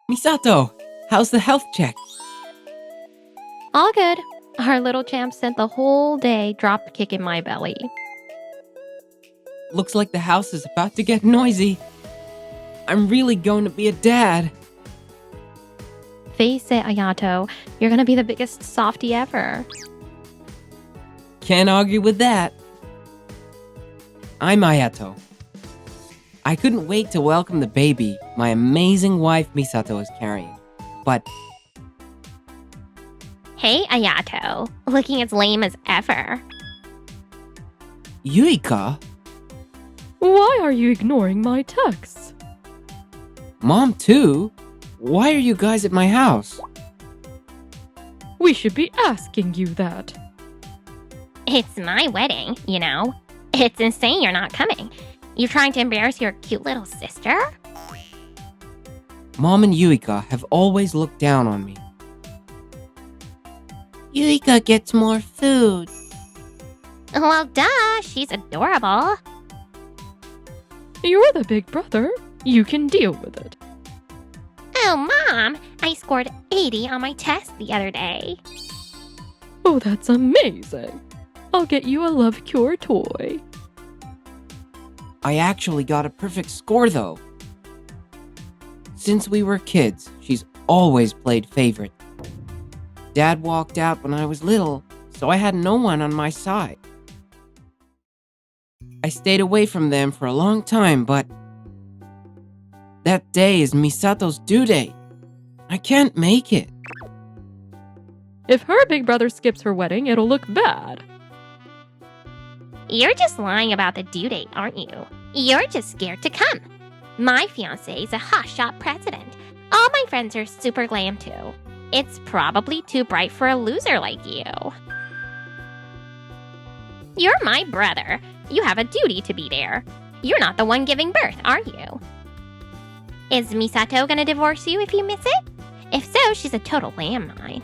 Misato, how's the health check? All good. Our little champ spent the whole day drop kicking my belly. Looks like the house is about to get noisy. I'm really going to be a dad. Face it, Ayato, you're gonna be the biggest softie ever. Can't argue with that. I'm Ayato. I couldn't wait to welcome the baby my amazing wife Misato is carrying. But Hey, Ayato, looking as lame as ever. Yuika? Why are you ignoring my texts? Mom too? Why are you guys at my house? We should be asking you that. It's my wedding, you know. It's insane you're not coming. You trying to embarrass your cute little sister? Mom and Yuika have always looked down on me. Yuika gets more food. Well, duh, she's adorable. You're the big brother. You can deal with it. Oh, Mom, I scored 80 on my test the other day. Oh, that's amazing. I'll get you a Love Cure toy. I actually got a perfect score though. Since we were kids, she's always played favorite. Dad walked out when I was little, so I had no one on my side. I stayed away from them for a long time, but that day is Misato's due date. I can't make it. If her big brother skips her wedding, it'll look bad. You're just lying about the due date, aren't you? You're just scared to come. My fiancé is a hotshot president. All my friends are super glam too. It's probably too bright for a loser like you. You're my brother. You have a duty to be there. You're not the one giving birth, are you? Is Misato gonna divorce you if you miss it? If so, she's a total landmine.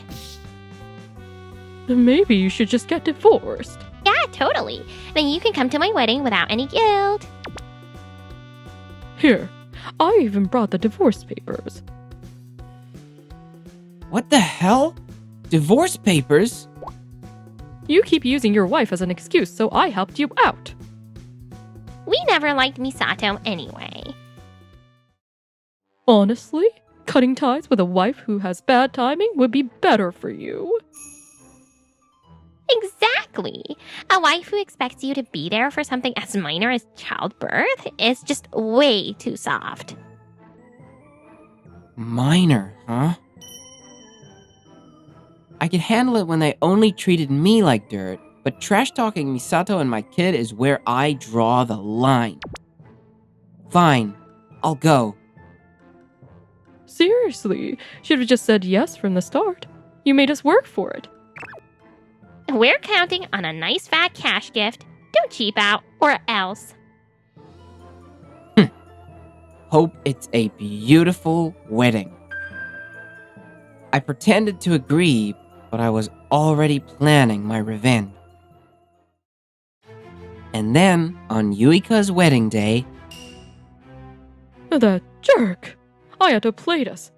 Maybe you should just get divorced. Yeah, totally. Then you can come to my wedding without any guilt. Here, I even brought the divorce papers. What the hell? Divorce papers? You keep using your wife as an excuse, so I helped you out. We never liked Misato anyway. Honestly, cutting ties with a wife who has bad timing would be better for you. Exactly. A wife who expects you to be there for something as minor as childbirth is just way too soft. Minor, huh? I could handle it when they only treated me like dirt, but trash-talking Misato and my kid is where I draw the line. Fine, I'll go. Seriously, should have just said yes from the start. You made us work for it. We're counting on a nice fat cash gift. Don't cheap out, or else. Hope it's a beautiful wedding. I pretended to agree, but I was already planning my revenge. And then, on Yuika's wedding day... That jerk! Ayato played us.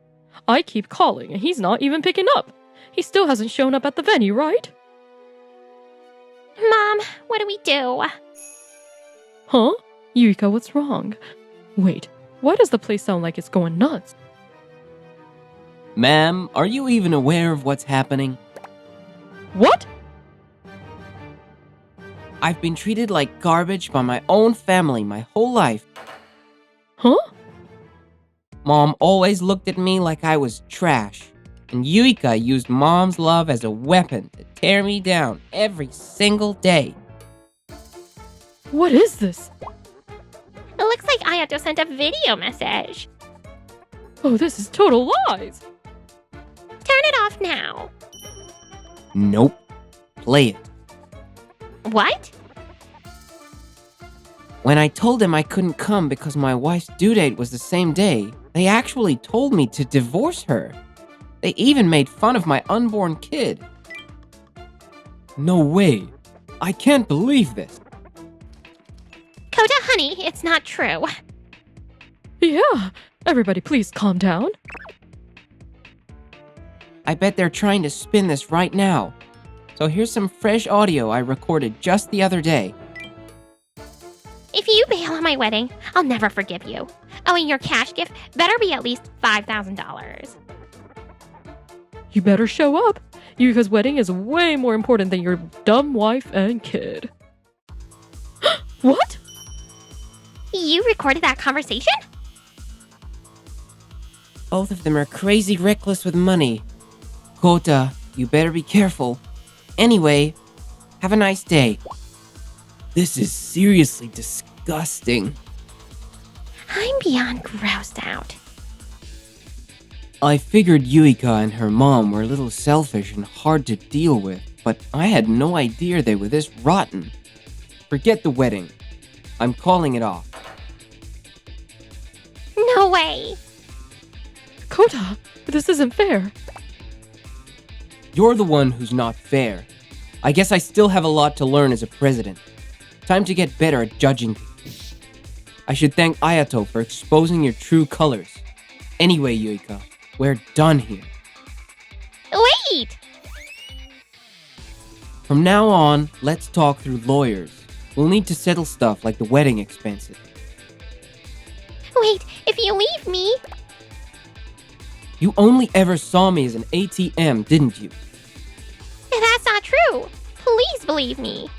I keep calling and he's not even picking up. He still hasn't shown up at the venue, right? Mom, what do we do? Huh? Yuika, what's wrong? Wait, why does the place sound like it's going nuts? Ma'am, are you even aware of what's happening? What? I've been treated like garbage by my own family my whole life. Huh? Mom always looked at me like I was trash. And Yuika used Mom's love as a weapon to tear me down every single day. What is this? It looks like Ayato sent a video message. Oh, this is total lies! Turn it off now. Nope. Play it. What? When I told them I couldn't come because my wife's due date was the same day, they actually told me to divorce her. They even made fun of my unborn kid. No way. I can't believe this. Kota, honey, it's not true. Yeah, everybody please calm down. I bet they're trying to spin this right now. So here's some fresh audio I recorded just the other day. If you bail on my wedding, I'll never forgive you. Oh, and your cash gift better be at least $5,000. You better show up. Yurika's wedding is way more important than your dumb wife and kid. What? You recorded that conversation? Both of them are crazy reckless with money. Kota, you better be careful. Anyway, have a nice day. This is seriously disgusting. I'm beyond grossed out. I figured Yuika and her mom were a little selfish and hard to deal with, but I had no idea they were this rotten. Forget the wedding. I'm calling it off. No way. Kota, this isn't fair. You're the one who's not fair. I guess I still have a lot to learn as a president. Time to get better at judging people. I should thank Ayato for exposing your true colors. Anyway, Yuika, we're done here. Wait! From now on, let's talk through lawyers. We'll need to settle stuff like the wedding expenses. Wait, if you leave me... You only ever saw me as an ATM, didn't you? That's not true. Please believe me.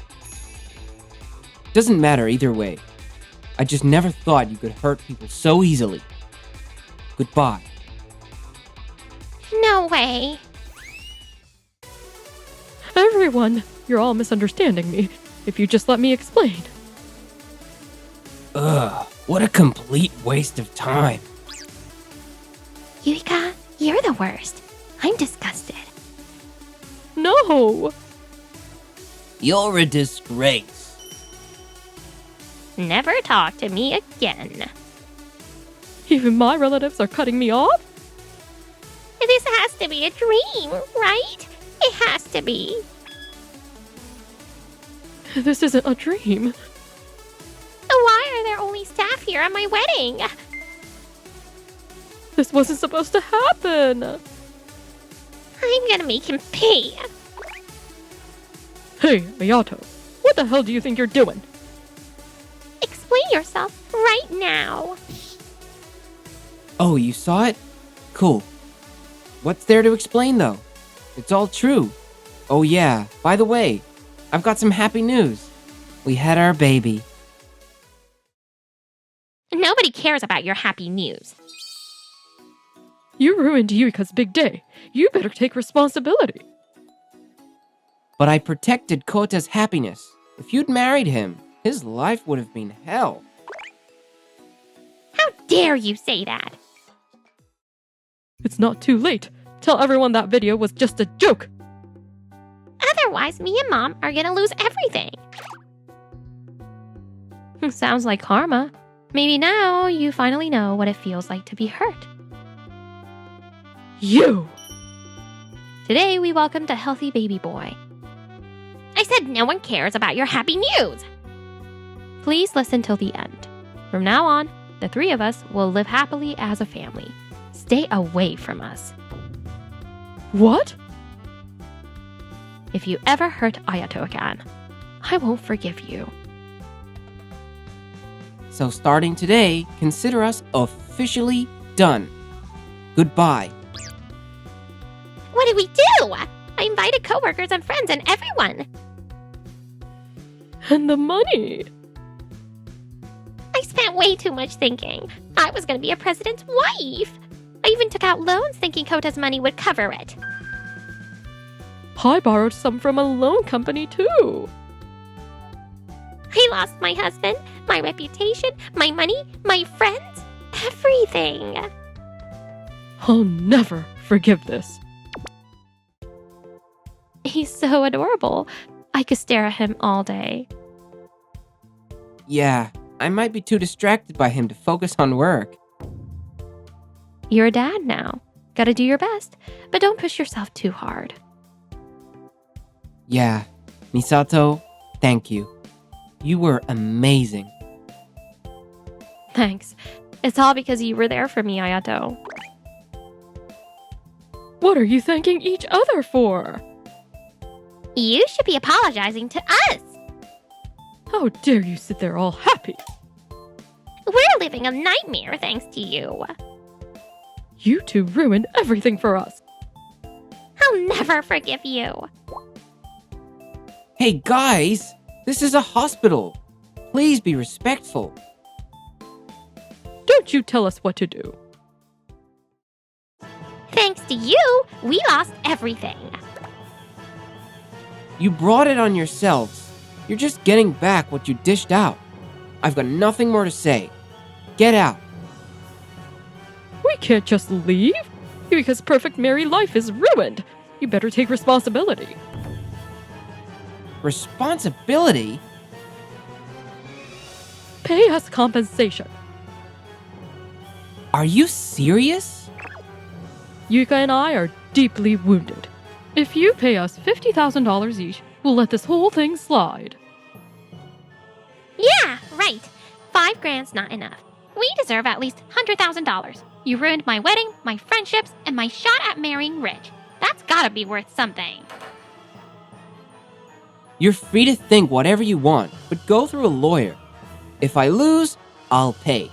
Doesn't matter either way. I just never thought you could hurt people so easily. Goodbye. No way. Everyone, you're all misunderstanding me. If you just let me explain. Ugh, what a complete waste of time. Yuika, you're the worst. I'm disgusted. No! You're a disgrace. Never talk to me again. Even my relatives are cutting me off? This has to be a dream, right? It has to be. This isn't a dream. Why are there only staff here at my wedding? This wasn't supposed to happen. I'm gonna make him pay. Hey, Ayato, what the hell do you think you're doing? Explain yourself right now. Oh, you saw it? Cool. What's there to explain, though? It's all true. Oh yeah, by the way, I've got some happy news. We had our baby. Nobody cares about your happy news. You ruined Yuika's big day. You better take responsibility. But I protected Kota's happiness. If you'd married him, his life would have been hell. How dare you say that? It's not too late. Tell everyone that video was just a joke. Otherwise, me and Mom are gonna lose everything. Sounds like karma. Maybe now you finally know what it feels like to be hurt. You! Today we welcomed a healthy baby boy. I said no one cares about your happy news. Please listen till the end. From now on, the three of us will live happily as a family. Stay away from us. What? If you ever hurt Ayato again, I won't forgive you. So starting today, consider us officially done. Goodbye. What did we do? I invited coworkers and friends and everyone. And the money? I spent way too much thinking. I was going to be a president's wife. I even took out loans thinking Kota's money would cover it. I borrowed some from a loan company too. I lost my husband, my reputation, my money, my friends, everything. I'll never forgive this. He's so adorable. I could stare at him all day. Yeah, I might be too distracted by him to focus on work. You're a dad now. Gotta do your best, but don't push yourself too hard. Yeah, Misato, thank you. You were amazing. Thanks. It's all because you were there for me, Ayato. What are you thanking each other for? You should be apologizing to us. How dare you sit there all happy? We're living a nightmare thanks to you. You two ruined everything for us. I'll never forgive you. Hey guys, this is a hospital. Please be respectful. Don't you tell us what to do. Thanks to you, we lost everything. You brought it on yourselves. You're just getting back what you dished out. I've got nothing more to say. Get out. We can't just leave. Because perfect married life is ruined. You better take responsibility. Responsibility? Pay us compensation. Are you serious? Yuka and I are deeply wounded. If you pay us $50,000 each, we'll let this whole thing slide. Yeah, right. $5,000's not enough. We deserve at least $100,000. You ruined my wedding, my friendships, and my shot at marrying rich. That's gotta be worth something. You're free to think whatever you want, but go through a lawyer. If I lose, I'll pay.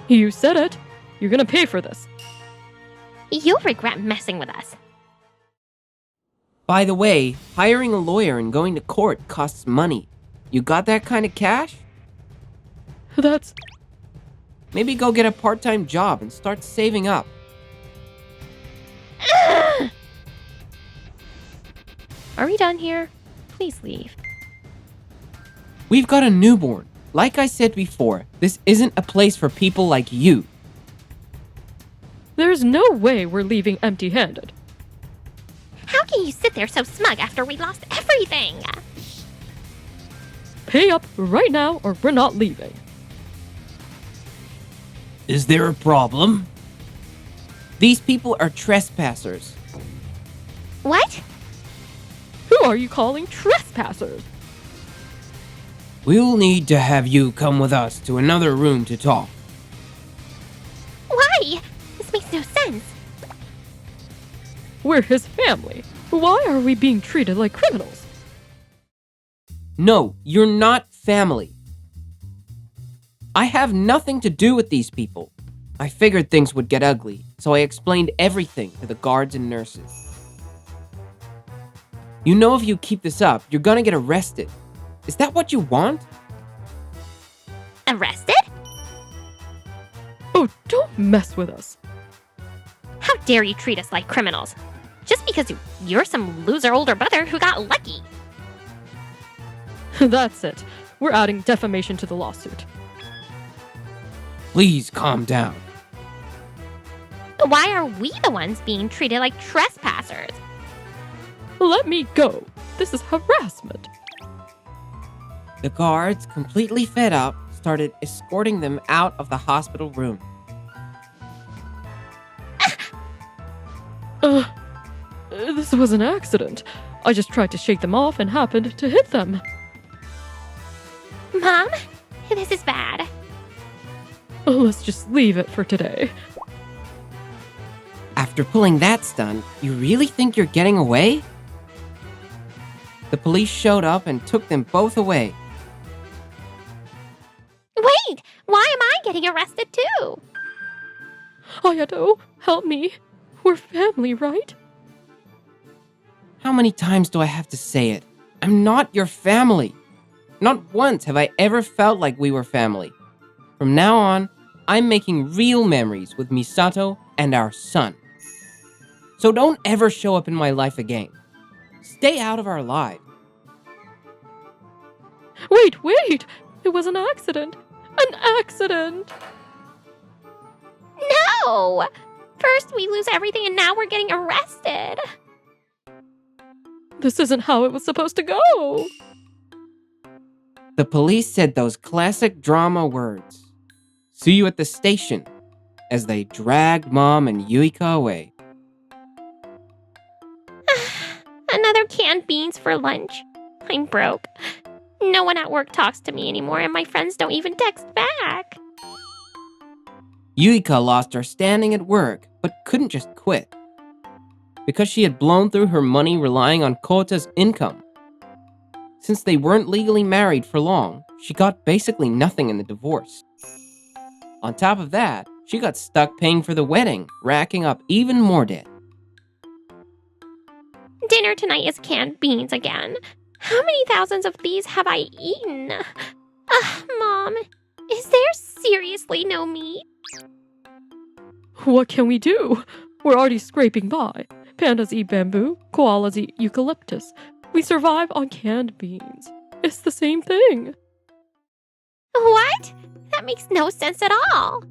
You said it. You're gonna pay for this. You'll regret messing with us. By the way, hiring a lawyer and going to court costs money. You got that kind of cash? That's... Maybe go get a part-time job and start saving up. Are we done here? Please leave. We've got a newborn. Like I said before, this isn't a place for people like you. There's no way we're leaving empty-handed. How can you sit there so smug after we lost everything? Pay up right now or we're not leaving. Is there a problem? These people are trespassers. What? Who are you calling trespassers? We'll need to have you come with us to another room to talk. Why? This makes no sense. We're his family. Why are we being treated like criminals? No, you're not family. I have nothing to do with these people. I figured things would get ugly, so I explained everything to the guards and nurses. You know if you keep this up, you're gonna get arrested. Is that what you want? Arrested? Oh, don't mess with us. How dare you treat us like criminals? Just because you're some loser older brother who got lucky. That's it. We're adding defamation to the lawsuit. Please calm down. Why are we the ones being treated like trespassers? Let me go. This is harassment. The guards, completely fed up, started escorting them out of the hospital room. This was an accident. I just tried to shake them off and happened to hit them. Mom, this is bad. Let's just leave it for today. After pulling that stunt, you really think you're getting away? The police showed up and took them both away. Wait, why am I getting arrested too? Ayato, help me. We're family, right? How many times do I have to say it? I'm not your family. Not once have I ever felt like we were family. From now on, I'm making real memories with Misato and our son. So don't ever show up in my life again. Stay out of our lives. Wait! It was an accident. An accident! No! First we lose everything and now we're getting arrested. This isn't how it was supposed to go. The police said those classic drama words. See you at the station, as they dragged Mom and Yuika away. Another canned beans for lunch. I'm broke. No one at work talks to me anymore and my friends don't even text back. Yuika lost her standing at work, but couldn't just quit. Because she had blown through her money relying on Kota's income. Since they weren't legally married for long, she got basically nothing in the divorce. On top of that, she got stuck paying for the wedding, racking up even more debt. Dinner tonight is canned beans again. How many thousands of these have I eaten? Mom, is there seriously no meat? What can we do? We're already scraping by. Pandas eat bamboo, koalas eat eucalyptus. We survive on canned beans. It's the same thing. What? That makes no sense at all.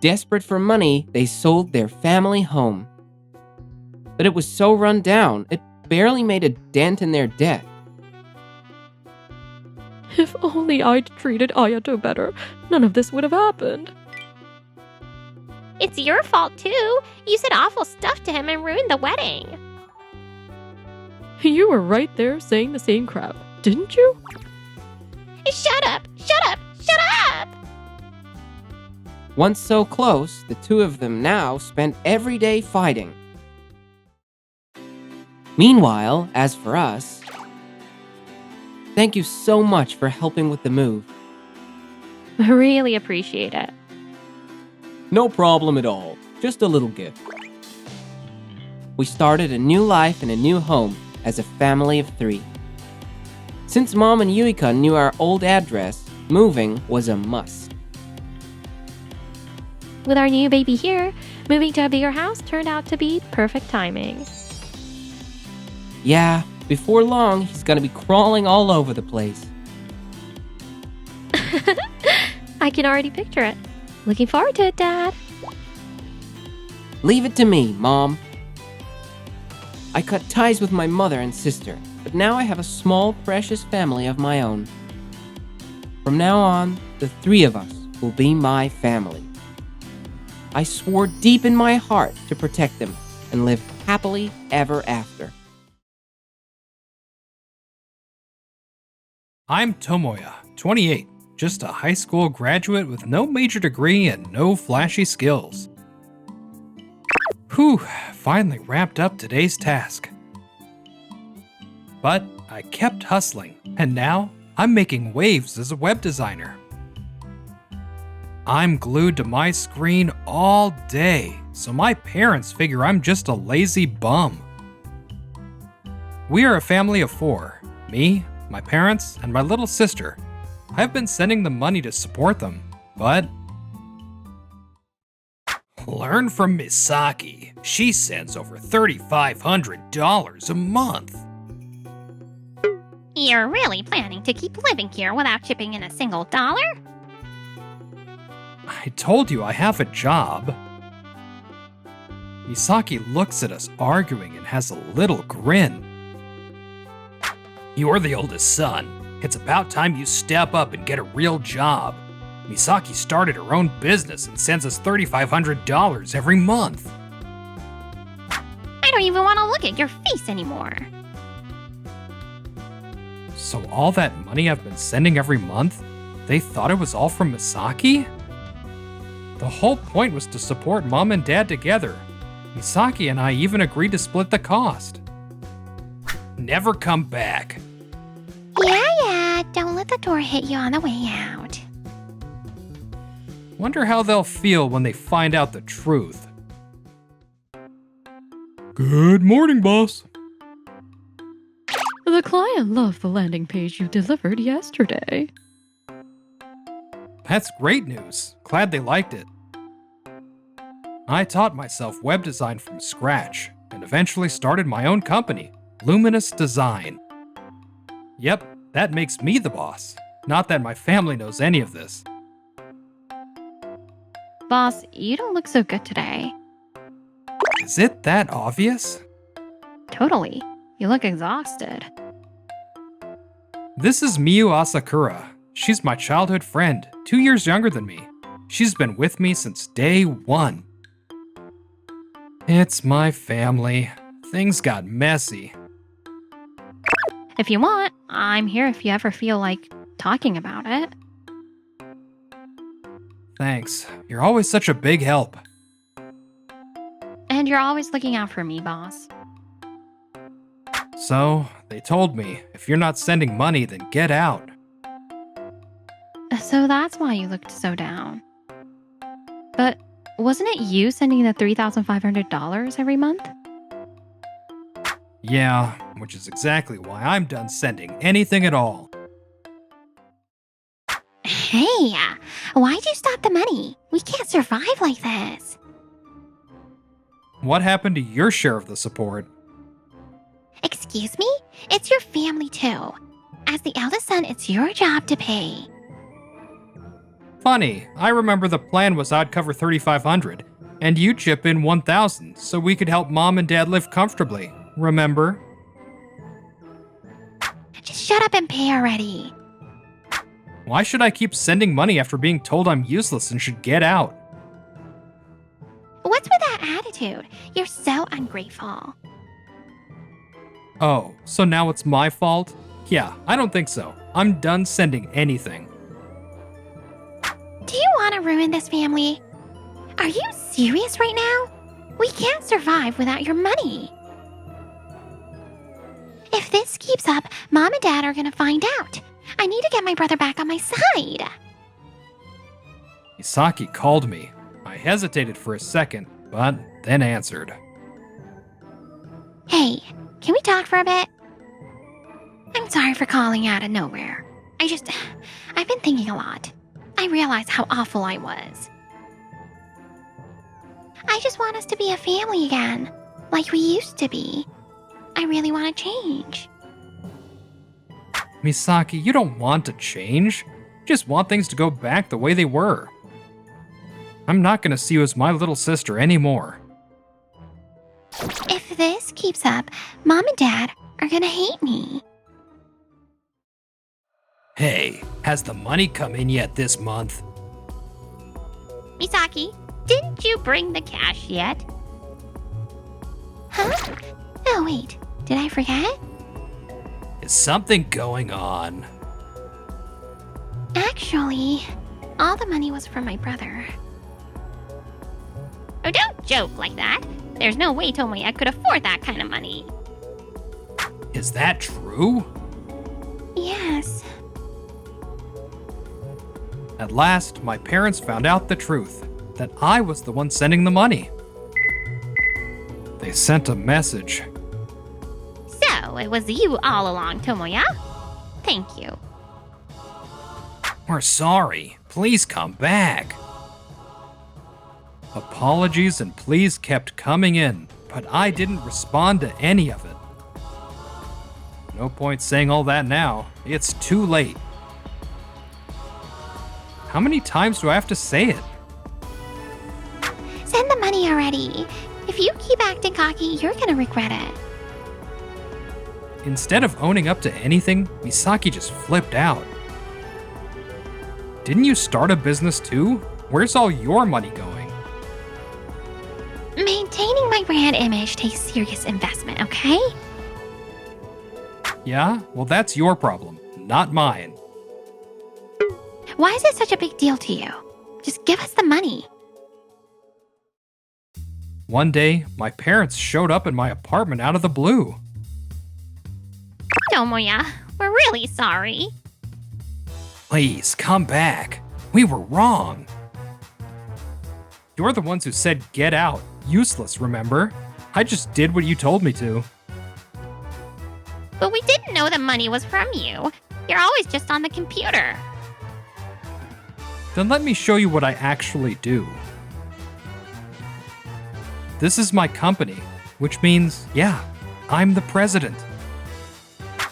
Desperate for money, they sold their family home. But it was so run down, it barely made a dent in their debt. If only I'd treated Ayato better, none of this would have happened. It's your fault, too. You said awful stuff to him and ruined the wedding. You were right there saying the same crap, didn't you? Shut up! Shut up! Shut up! Once so close, the two of them now spent every day fighting. Meanwhile, as for us, thank you so much for helping with the move. I really appreciate it. No problem at all. Just a little gift. We started a new life in a new home as a family of 3. Since Mom and Yuika knew our old address, moving was a must. With our new baby here, moving to a bigger house turned out to be perfect timing. Yeah, before long, he's gonna be crawling all over the place. I can already picture it. Looking forward to it, Dad. Leave it to me, Mom. I cut ties with my mother and sister, but now I have a small, precious family of my own. From now on, the 3 of us will be my family. I swore deep in my heart to protect them and live happily ever after. I'm Tomoya, 28, just a high school graduate with no major degree and no flashy skills. Whew, finally wrapped up today's task. But I kept hustling, and now I'm making waves as a web designer. I'm glued to my screen all day, so my parents figure I'm just a lazy bum. We are a family of 4, me, my parents, and my little sister. I've been sending them money to support them, but... Learn from Misaki. She sends over $3,500 a month. You're really planning to keep living here without chipping in a single dollar? I told you I have a job. Misaki looks at us arguing and has a little grin. You're the oldest son. It's about time you step up and get a real job. Misaki started her own business and sends us $3,500 every month. I don't even want to look at your face anymore. So all that money I've been sending every month, they thought it was all from Misaki? The whole point was to support Mom and Dad together. Misaki and I even agreed to split the cost. Never come back. Yeah, don't let the door hit you on the way out. Wonder how they'll feel when they find out the truth. Good morning, boss. The client loved the landing page you delivered yesterday. That's great news. Glad they liked it. I taught myself web design from scratch and eventually started my own company, Luminous Design. Yep, that makes me the boss. Not that my family knows any of this. Boss, you don't look so good today. Is it that obvious? Totally. You look exhausted. This is Miyu Asakura. She's my childhood friend, 2 years younger than me. She's been with me since day 1. It's my family. Things got messy. If you want, I'm here if you ever feel like talking about it. Thanks. You're always such a big help. And you're always looking out for me, boss. So, they told me, if you're not sending money, then get out. So that's why you looked so down. But wasn't it you sending the $3,500 every month? Yeah, which is exactly why I'm done sending anything at all. Hey, why'd you stop the money? We can't survive like this. What happened to your share of the support? Excuse me? It's your family too. As the eldest son, it's your job to pay. Funny, I remember the plan was I'd cover $3,500, and you chip in $1,000 so we could help Mom and Dad live comfortably. Remember? Just shut up and pay already. Why should I keep sending money after being told I'm useless and should get out? What's with that attitude? You're so ungrateful. Oh, so now it's my fault? Yeah, I don't think so. I'm done sending anything. Do you want to ruin this family? Are you serious right now? We can't survive without your money. If this keeps up, Mom and Dad are gonna find out. I need to get my brother back on my side. Misaki called me. I hesitated for a second, but then answered. Hey, can we talk for a bit? I'm sorry for calling out of nowhere. I've been thinking a lot. I realize how awful I was. I just want us to be a family again, like we used to be. I really want to change. Misaki, you don't want to change. You just want things to go back the way they were. I'm not gonna see you as my little sister anymore. If this keeps up, Mom and Dad are gonna hate me. Hey, has the money come in yet this month? Misaki, didn't you bring the cash yet? Huh? Oh wait, did I forget? Is something going on? Actually, all the money was from my brother. Oh, don't joke like that. There's no way Tomoya could afford that kind of money. Is that true? Yes. At last, my parents found out the truth, that I was the one sending the money. They sent a message. So, it was you all along, Tomoya. Thank you. We're sorry. Please come back. Apologies and pleas kept coming in, but I didn't respond to any of it. No point saying all that now. It's too late. How many times do I have to say it? Send the money already. If you keep acting cocky, you're gonna regret it. Instead of owning up to anything, Misaki just flipped out. Didn't you start a business too? Where's all your money going? Maintaining my brand image takes serious investment, okay? Yeah? Well, that's your problem, not mine. Why is it such a big deal to you? Just give us the money. One day, my parents showed up in my apartment out of the blue. Tomoya, we're really sorry. Please, come back. We were wrong. You're the ones who said get out. Useless, remember? I just did what you told me to. But we didn't know the money was from you. You're always just on the computer. Then let me show you what I actually do. This is my company, which means, yeah, I'm the president.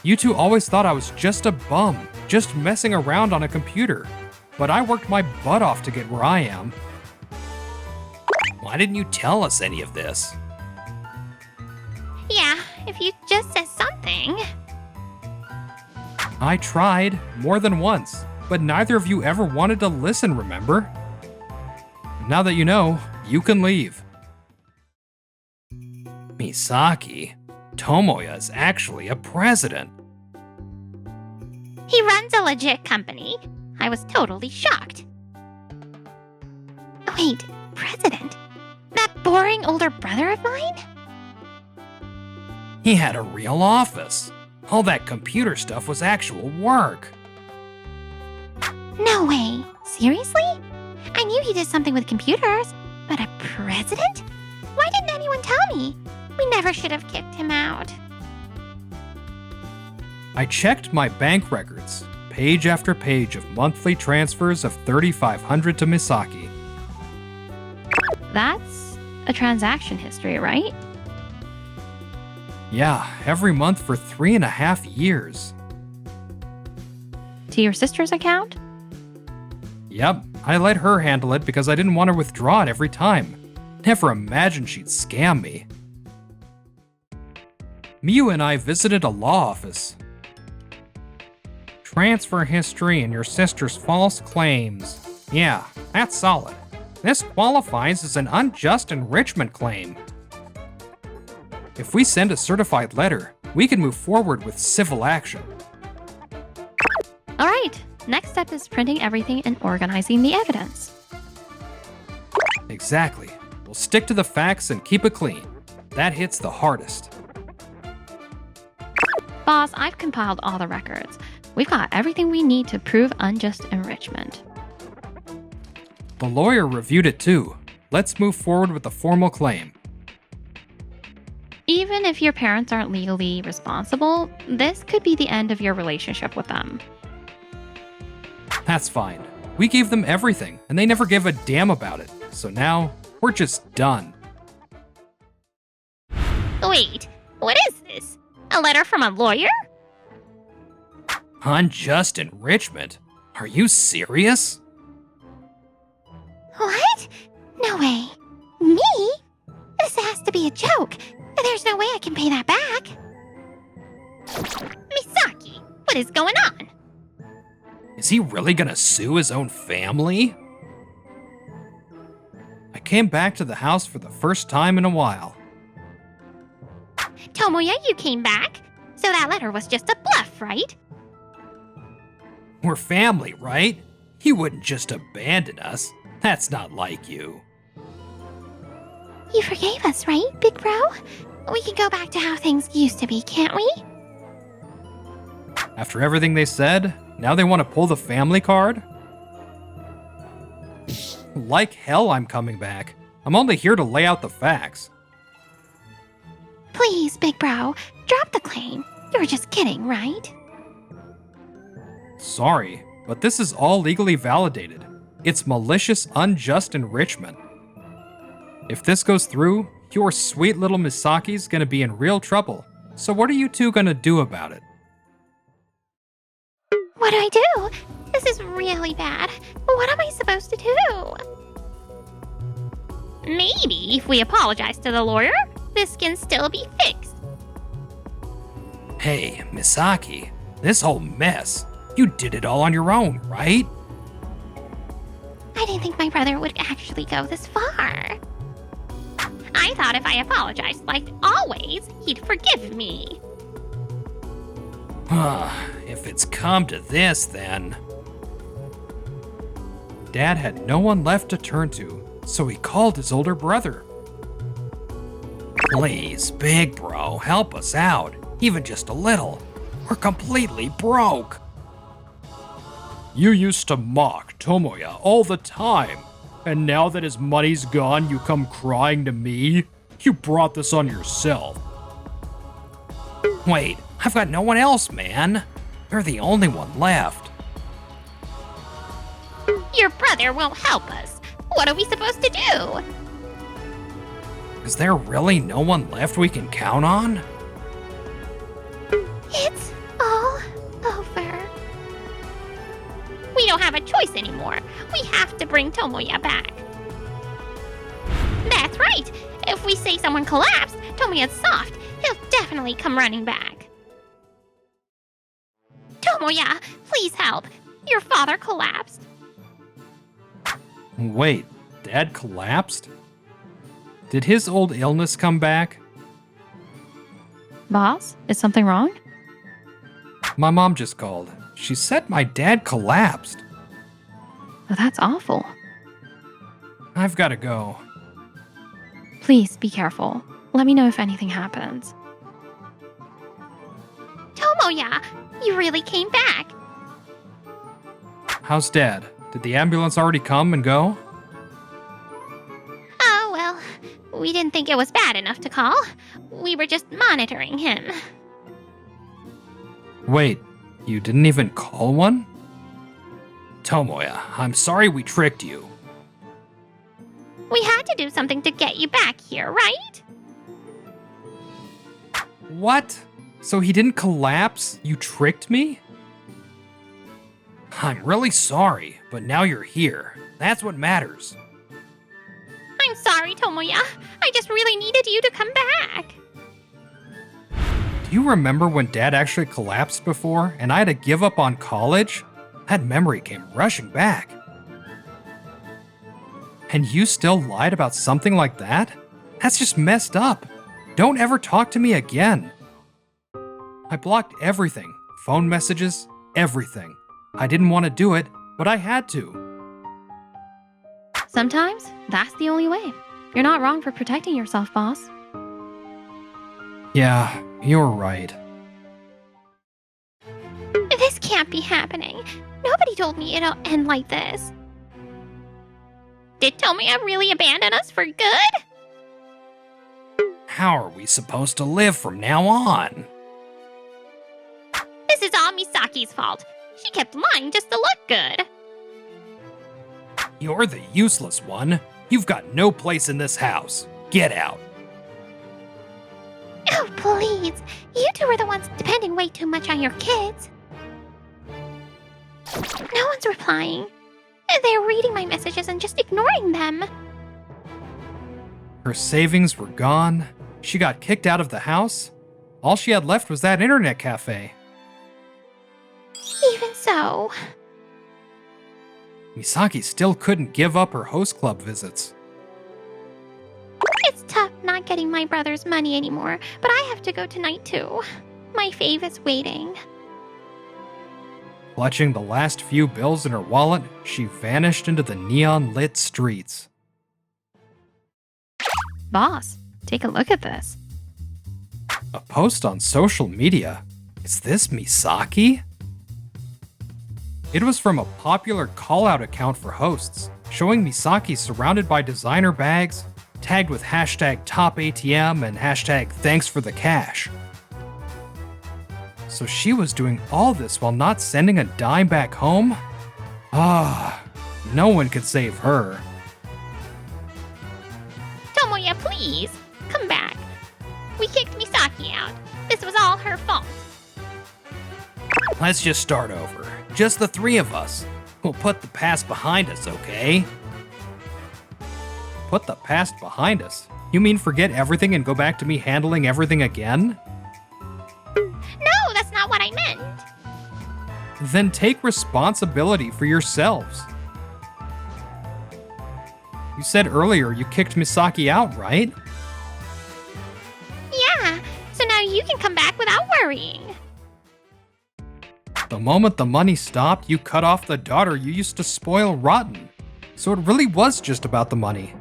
You two always thought I was just a bum, just messing around on a computer. But I worked my butt off to get where I am. Why didn't you tell us any of this? Yeah, if you just said something. I tried, more than once, but neither of you ever wanted to listen, remember? Now that you know, you can leave. Misaki, Tomoya is actually a president. He runs a legit company. I was totally shocked. Wait, president? That boring older brother of mine? He had a real office. All that computer stuff was actual work. No way. Seriously? I knew he did something with computers, but a president? Why didn't anyone tell me? We never should have kicked him out. I checked my bank records, page after page of monthly transfers of $3,500 to Misaki. That's a transaction history, right? Yeah, every month for 3.5 years. To your sister's account? Yep, I let her handle it because I didn't want to withdraw it every time. Never imagined she'd scam me. Miyu and I visited a law office. Transfer history and your sister's false claims. Yeah, that's solid. This qualifies as an unjust enrichment claim. If we send a certified letter, we can move forward with civil action. All right, next step is printing everything and organizing the evidence. Exactly. We'll stick to the facts and keep it clean. That hits the hardest. Boss, I've compiled all the records. We've got everything we need to prove unjust enrichment. The lawyer reviewed it too. Let's move forward with the formal claim. Even if your parents aren't legally responsible, this could be the end of your relationship with them. That's fine. We gave them everything, and they never gave a damn about it. So now, we're just done. Wait, what is this? A letter from a lawyer? Unjust enrichment? Are you serious? What? No way. Me? This has to be a joke. There's no way I can pay that back. Misaki, what is going on? Is he really gonna sue his own family? I came back to the house for the first time in a while. Tomoya, you came back? So that letter was just a bluff, right? We're family, right? You wouldn't just abandon us. That's not like you. You forgave us, right, big bro? We can go back to how things used to be, can't we? After everything they said, now they want to pull the family card? Like hell I'm coming back. I'm only here to lay out the facts. Please, big bro, drop the claim. You were just kidding, right? Sorry, but this is all legally validated. It's malicious, unjust enrichment. If this goes through, your sweet little Misaki's gonna be in real trouble. So what are you two gonna do about it? What do I do? This is really bad. What am I supposed to do? Maybe if we apologize to the lawyer, this can still be fixed. Hey, Misaki, this whole mess, you did it all on your own, right? I didn't think my brother would actually go this far. I thought if I apologized like always, he'd forgive me. If it's come to this, then... Dad had no one left to turn to, so he called his older brother. Please, big bro, help us out, even just a little. We're completely broke. You used to mock Tomoya all the time, and now that his money's gone, you come crying to me? You brought this on yourself. Wait, I've got no one else, man. You're the only one left. Your brother won't help us. What are we supposed to do? Is there really no one left we can count on? It's all over. We don't have a choice anymore. We have to bring Tomoya back. That's right. If we say someone collapsed, Tomoya's soft. He'll definitely come running back. Tomoya, please help. Your father collapsed. Wait, Dad collapsed? Did his old illness come back? Boss, is something wrong? My mom just called. She said my dad collapsed. Oh, that's awful. I've gotta go. Please be careful. Let me know if anything happens. Tomoya, you really came back. How's Dad? Did the ambulance already come and go? Oh, well, we didn't think it was bad enough to call. We were just monitoring him. Wait, you didn't even call one? Tomoya, I'm sorry we tricked you. We had to do something to get you back here, right? What? So he didn't collapse? You tricked me? I'm really sorry, but now you're here. That's what matters. I'm sorry, Tomoya. I just really needed you to come back. Do you remember when Dad actually collapsed before and I had to give up on college? That memory came rushing back. And you still lied about something like that? That's just messed up. Don't ever talk to me again. I blocked everything. Phone messages, everything. I didn't want to do it, but I had to. Sometimes that's the only way. You're not wrong for protecting yourself, boss. Yeah, you're right. This can't be happening. Nobody told me it'll end like this. Did Tomoya really abandon us for good? How are we supposed to live from now on? This is all Misaki's fault. She kept lying just to look good. You're the useless one. You've got no place in this house. Get out. Oh, please. You two are the ones depending way too much on your kids. No one's replying. They're reading my messages and just ignoring them. Her savings were gone. She got kicked out of the house. All she had left was that internet cafe. Even so. Misaki still couldn't give up her host club visits. It's tough not getting my brother's money anymore, but I have to go tonight too. My fave is waiting. Clutching the last few bills in her wallet, she vanished into the neon-lit streets. Boss, take a look at this. A post on social media. Is this Misaki? It was from a popular call-out account for hosts, showing Misaki surrounded by designer bags, tagged with hashtag #TopATM and hashtag #ThanksForTheCash. So she was doing all this while not sending a dime back home? No one could save her. Tomoya, please, come back. We kicked Misaki out. This was all her fault. Let's just start over. Just the three of us. We'll put the past behind us, okay? Put the past behind us? You mean forget everything and go back to me handling everything again? No, that's not what I meant. Then take responsibility for yourselves. You said earlier you kicked Misaki out, right? Yeah, so now you can come back without worrying. The moment the money stopped, you cut off the daughter you used to spoil rotten. So it really was just about the money.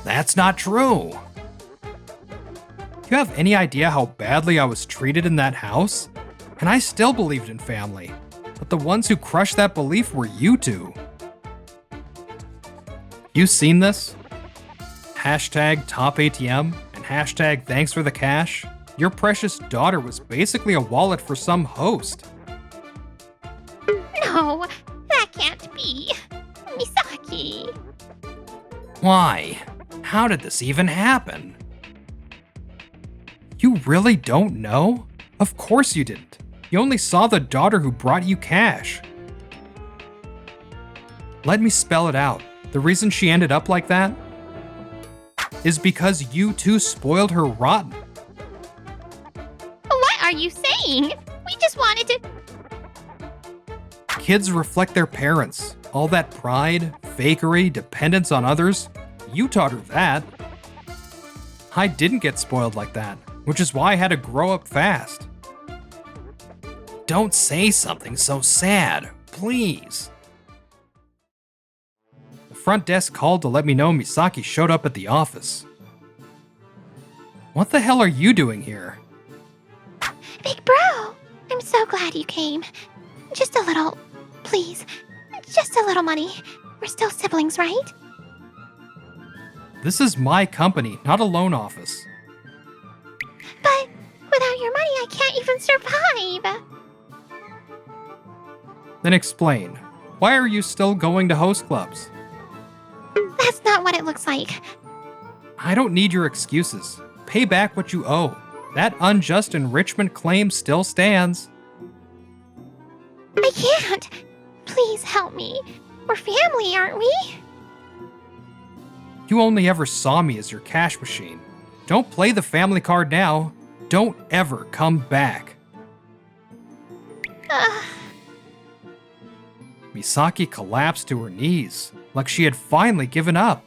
That's not true. You have any idea how badly I was treated in that house? And I still believed in family. But the ones who crushed that belief were you two. You seen this? Hashtag #TopATM and hashtag #ThanksForTheCash. Your precious daughter was basically a wallet for some host. No, that can't be. Misaki. Why? How did this even happen? You really don't know? Of course you didn't. You only saw the daughter who brought you cash. Let me spell it out. The reason she ended up like that is because you two spoiled her rotten. What are you saying? We just wanted to. Kids reflect their parents. All that pride, fakery, dependence on others. You taught her that. I didn't get spoiled like that, which is why I had to grow up fast. Don't say something so sad, please. The front desk called to let me know Misaki showed up at the office. What the hell are you doing here? Big bro, I'm so glad you came. Just a little, please. Just a little money. We're still siblings, right? This is my company, not a loan office. But without your money, I can't even survive. Then explain. Why are you still going to host clubs? That's not what it looks like. I don't need your excuses. Pay back what you owe. That unjust enrichment claim still stands. I can't. Please help me. We're family, aren't we? You only ever saw me as your cash machine. Don't play the family card now. Don't ever come back. Misaki collapsed to her knees, like she had finally given up.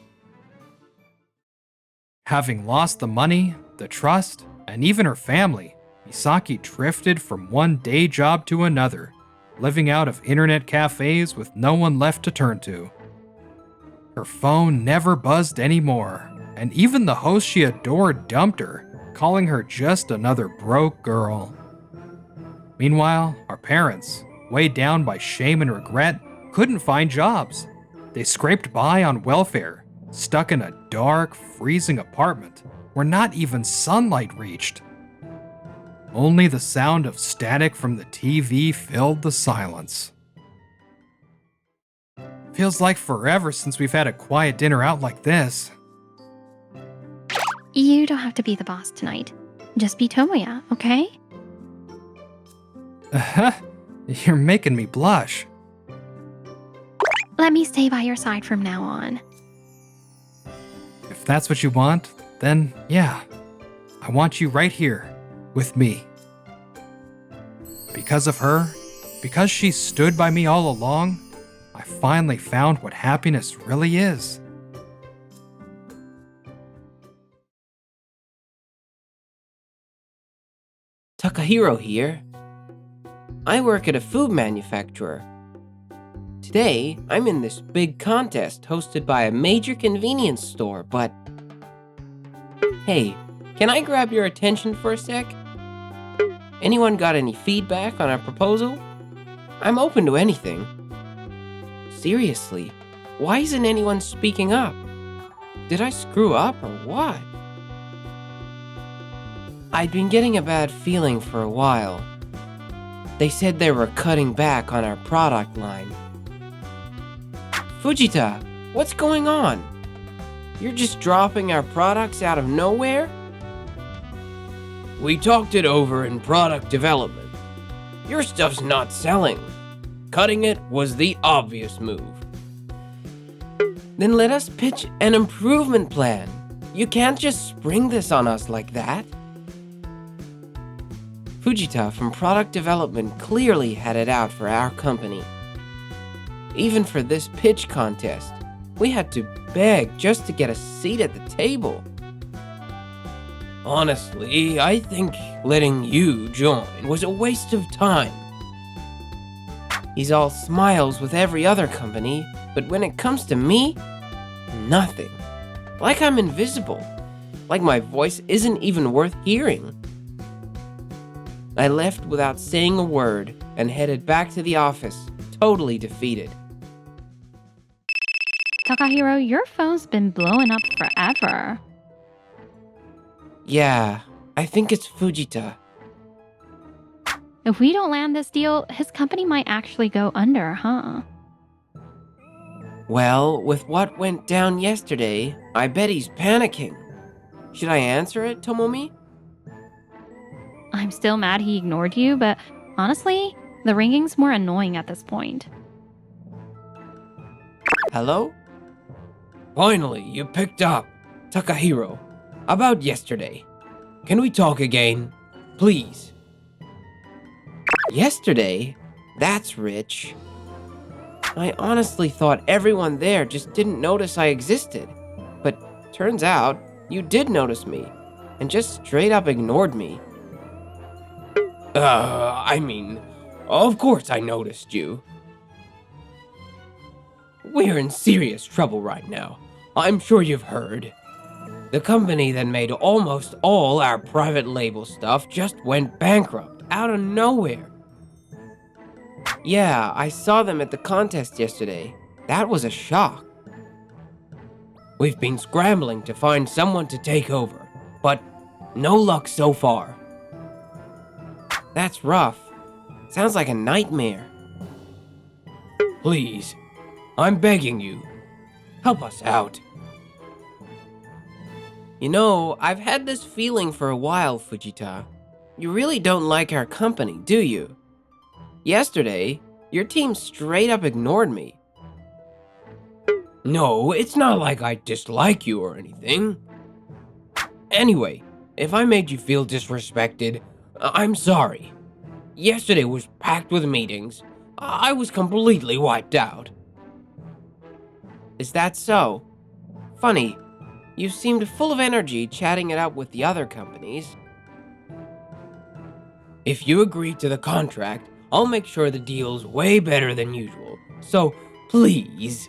Having lost the money, the trust, and even her family, Misaki drifted from one day job to another, living out of internet cafes with no one left to turn to. Her phone never buzzed anymore, and even the host she adored dumped her, calling her just another broke girl. Meanwhile, our parents, weighed down by shame and regret, couldn't find jobs. They scraped by on welfare, stuck in a dark, freezing apartment where not even sunlight reached. Only the sound of static from the TV filled the silence. Feels like forever since we've had a quiet dinner out like this. You don't have to be the boss tonight. Just be Tomoya, okay? You're making me blush. Let me stay by your side from now on. If that's what you want, then yeah. I want you right here, with me. Because of her, because she stood by me all along, I finally found what happiness really is. Takahiro here. I work at a food manufacturer. Today, I'm in this big contest hosted by a major convenience store, but... Hey, can I grab your attention for a sec? Anyone got any feedback on our proposal? I'm open to anything. Seriously, why isn't anyone speaking up? Did I screw up or what? I'd been getting a bad feeling for a while. They said they were cutting back on our product line. Fujita, what's going on? You're just dropping our products out of nowhere? We talked it over in product development. Your stuff's not selling. Cutting it was the obvious move. Then let us pitch an improvement plan. You can't just spring this on us like that. Fujita from product development clearly had it out for our company. Even for this pitch contest, we had to beg just to get a seat at the table. Honestly, I think letting you join was a waste of time. He's all smiles with every other company, but when it comes to me, nothing. Like I'm invisible. Like my voice isn't even worth hearing. I left without saying a word and headed back to the office, totally defeated. Takahiro, your phone's been blowing up forever. Yeah, I think it's Fujita. If we don't land this deal, his company might actually go under, huh? Well, with what went down yesterday, I bet he's panicking. Should I answer it, Tomomi? I'm still mad he ignored you, but honestly, the ringing's more annoying at this point. Hello? Finally, you picked up. Takahiro, about yesterday. Can we talk again? Please. Yesterday? That's rich. I honestly thought everyone there just didn't notice I existed. But turns out, you did notice me, and just straight up ignored me. Of course I noticed you. we're in serious trouble right now. I'm sure you've heard. The company that made almost all our private label stuff just went bankrupt out of nowhere. Yeah, I saw them at the contest yesterday. That was a shock. We've been scrambling to find someone to take over, but no luck so far. That's rough. Sounds like a nightmare. Please, I'm begging you, help us out. You know, I've had this feeling for a while, Fujita. You really don't like our company, do you? Yesterday, your team straight up ignored me. No, it's not like I dislike you or anything. Anyway, if I made you feel disrespected, I'm sorry. Yesterday was packed with meetings. I was completely wiped out. Is that so? Funny, you seemed full of energy chatting it up with the other companies. If you agree to the contract, I'll make sure the deal's way better than usual. So, please.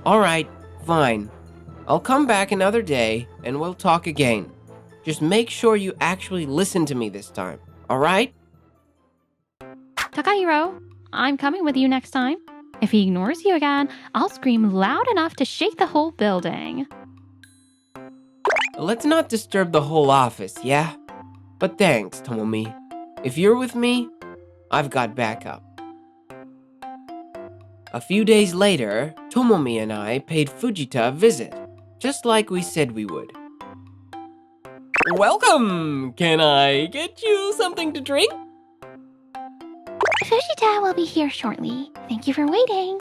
Alright, fine. I'll come back another day and we'll talk again. Just make sure you actually listen to me this time, alright? Takahiro, I'm coming with you next time. If he ignores you again, I'll scream loud enough to shake the whole building. Let's not disturb the whole office, yeah? But thanks, Tomomi. If you're with me, I've got backup. A few days later, Tomomi and I paid Fujita a visit, just like we said we would. Welcome! Can I get you something to drink? Fujita will be here shortly. Thank you for waiting.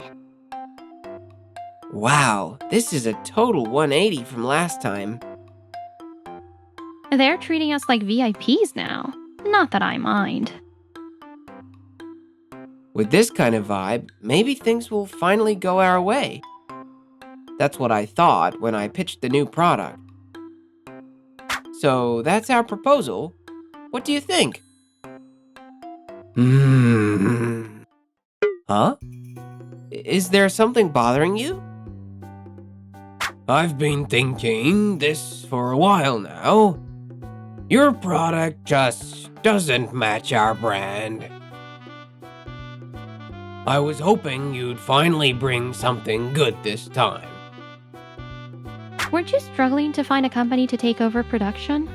Wow, this is a total 180 from last time. They're treating us like VIPs now. Not that I mind. With this kind of vibe, maybe things will finally go our way. That's what I thought when I pitched the new product. So that's our proposal. What do you think? Huh? Is there something bothering you? I've been thinking this for a while now. Your product just doesn't match our brand. I was hoping you'd finally bring something good this time. Weren't you struggling to find a company to take over production?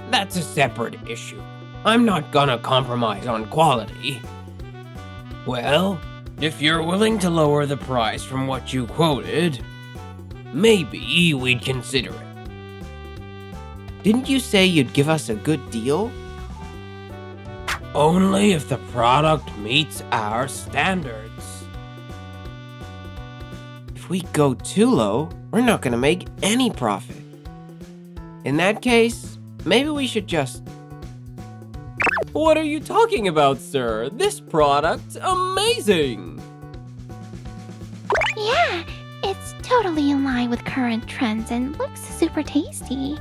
That's a separate issue. I'm not gonna compromise on quality. Well, if you're willing to lower the price from what you quoted, maybe we'd consider it. Didn't you say you'd give us a good deal? Only if the product meets our standards. If we go too low, we're not gonna make any profit. In that case, maybe we should just... What are you talking about, sir? This product's amazing! Yeah, it's totally in line with current trends and looks super tasty.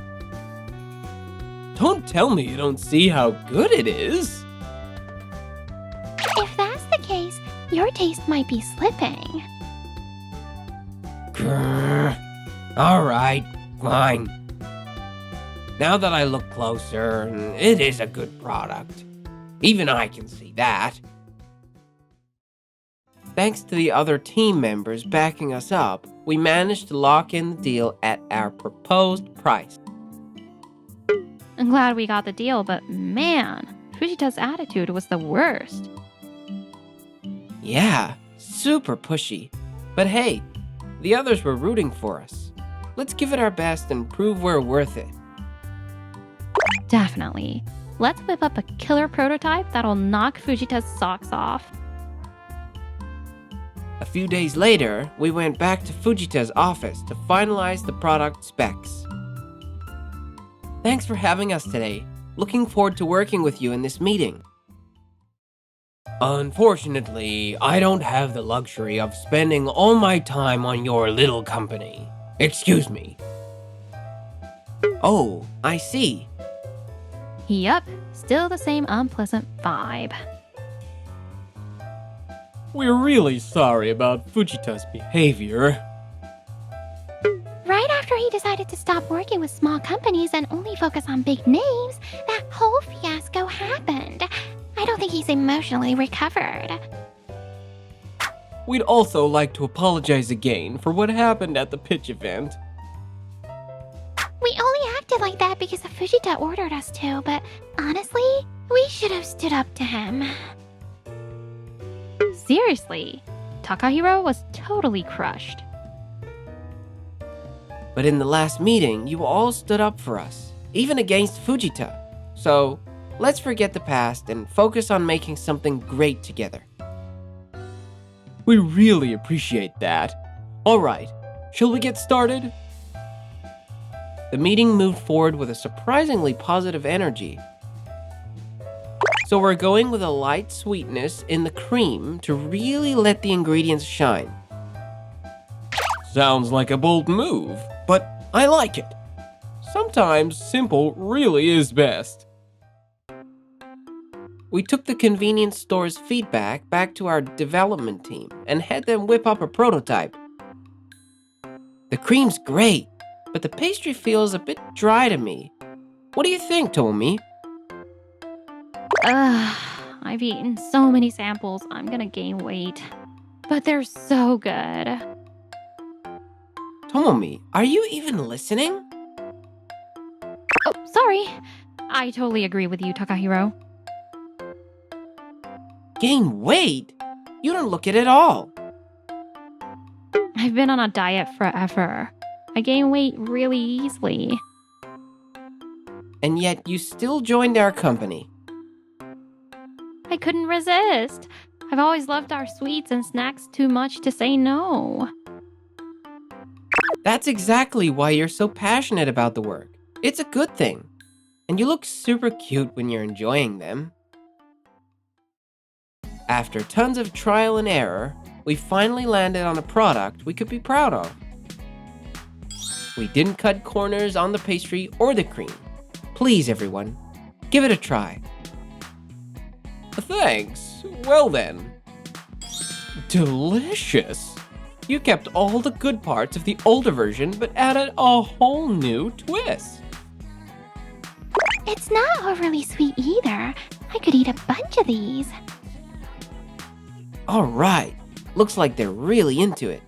Don't tell me you don't see how good it is. If that's the case, your taste might be slipping. Grr. All right, fine. Now that I look closer, it is a good product. Even I can see that. Thanks to the other team members backing us up, we managed to lock in the deal at our proposed price. I'm glad we got the deal, but man, Fujita's attitude was the worst. Yeah, super pushy. But hey, the others were rooting for us. Let's give it our best and prove we're worth it. Definitely. Let's whip up a killer prototype that'll knock Fujita's socks off. A few days later, we went back to Fujita's office to finalize the product specs. Thanks for having us today. Looking forward to working with you in this meeting. Unfortunately, I don't have the luxury of spending all my time on your little company. Excuse me. Oh, I see. Yup, still the same unpleasant vibe. We're really sorry about Fujita's behavior. Right after he decided to stop working with small companies and only focus on big names, that whole fiasco happened. I don't think he's emotionally recovered. We'd also like to apologize again for what happened at the pitch event. We only acted like that because the Fujita ordered us to, but honestly, we should have stood up to him. Seriously, Takahiro was totally crushed. But in the last meeting, you all stood up for us, even against Fujita. So, let's forget the past and focus on making something great together. We really appreciate that. Alright, shall we get started? The meeting moved forward with a surprisingly positive energy. So we're going with a light sweetness in the cream to really let the ingredients shine. Sounds like a bold move, but I like it. Sometimes simple really is best. We took the convenience store's feedback back to our development team and had them whip up a prototype. The cream's great, but the pastry feels a bit dry to me. What do you think, Tomomi? I've eaten so many samples, I'm gonna gain weight. But they're so good. Tomomi, are you even listening? Oh, sorry. I totally agree with you, Takahiro. Gain weight? You don't look it at all. I've been on a diet forever. I gain weight really easily. And yet you still joined our company. I couldn't resist. I've always loved our sweets and snacks too much to say no. That's exactly why you're so passionate about the work. It's a good thing. And you look super cute when you're enjoying them. After tons of trial and error, we finally landed on a product we could be proud of. We didn't cut corners on the pastry or the cream. Please, everyone, give it a try. Thanks. Well then. Delicious. You kept all the good parts of the older version, but added a whole new twist. It's not overly sweet either. I could eat a bunch of these. All right, looks like they're really into it.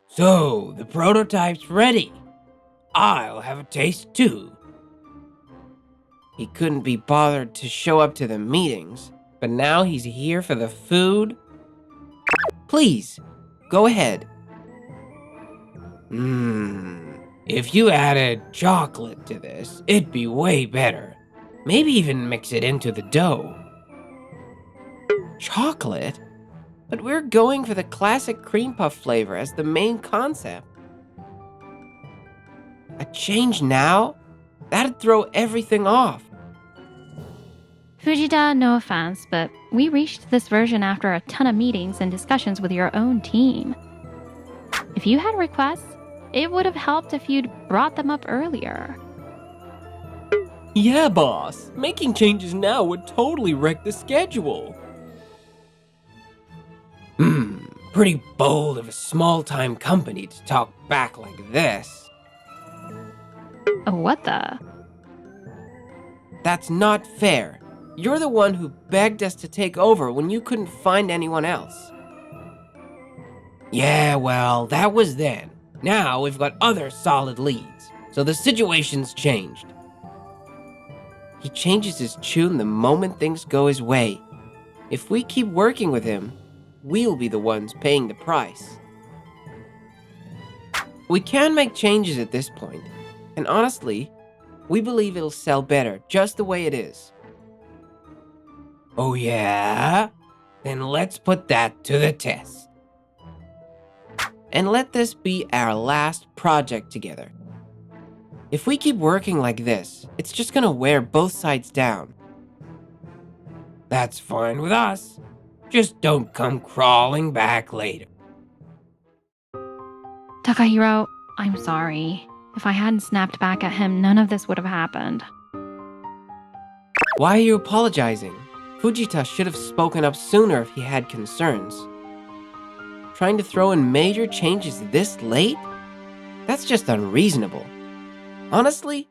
So, the prototype's ready. I'll have a taste too. He couldn't be bothered to show up to the meetings, but now he's here for the food. Please, go ahead. If you added chocolate to this, it'd be way better. Maybe even mix it into the dough. Chocolate? But we're going for the classic cream puff flavor as the main concept. A change now? That'd throw everything off. Fujita, no offense, but we reached this version after a ton of meetings and discussions with your own team. If you had requests, it would have helped if you'd brought them up earlier. Yeah, boss. Making changes now would totally wreck the schedule. Pretty bold of a small-time company to talk back like this. What the? That's not fair. You're the one who begged us to take over when you couldn't find anyone else. Yeah, well, that was then. Now we've got other solid leads, so the situation's changed. He changes his tune the moment things go his way. If we keep working with him, we'll be the ones paying the price. We can make changes at this point, and honestly, we believe it'll sell better just the way it is. Oh yeah? Then let's put that to the test. And let this be our last project together. If we keep working like this, it's just gonna wear both sides down. That's fine with us. Just don't come crawling back later. Takahiro, I'm sorry. If I hadn't snapped back at him, none of this would have happened. Why are you apologizing? Fujita should have spoken up sooner if he had concerns. Trying to throw in major changes this late? That's just unreasonable. Honestly,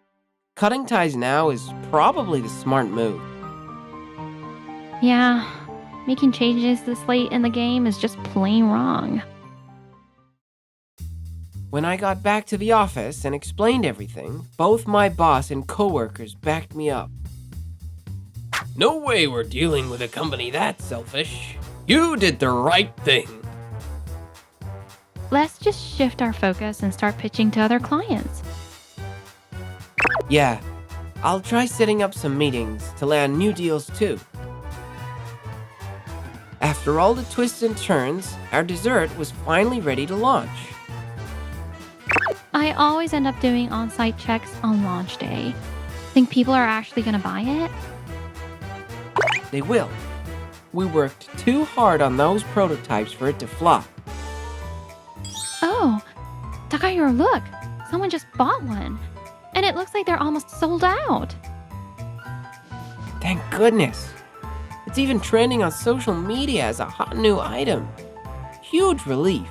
cutting ties now is probably the smart move. Yeah, making changes this late in the game is just plain wrong. When I got back to the office and explained everything, both my boss and coworkers backed me up. No way we're dealing with a company that selfish. You did the right thing. Let's just shift our focus and start pitching to other clients. Yeah, I'll try setting up some meetings to land new deals too. After all the twists and turns, our dessert was finally ready to launch. I always end up doing on-site checks on launch day. Think people are actually gonna buy it? They will. We worked too hard on those prototypes for it to flop. Oh, Takahiro, look! Someone just bought one. And it looks like they're almost sold out. Thank goodness. It's even trending on social media as a hot new item. Huge relief.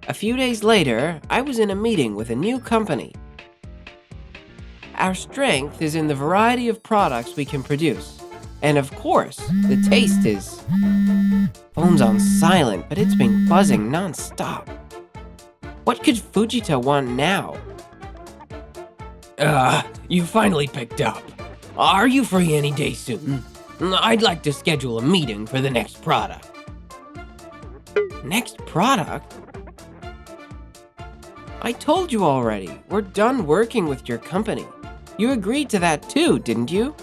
A few days later, I was in a meeting with a new company. Our strength is in the variety of products we can produce. And of course, the taste is... Phone's on silent, but it's been buzzing non-stop. What could Fujita want now? You finally picked up. Are you free any day soon? I'd like to schedule a meeting for the next product. Next product? I told you already, we're done working with your company. You agreed to that too, didn't you?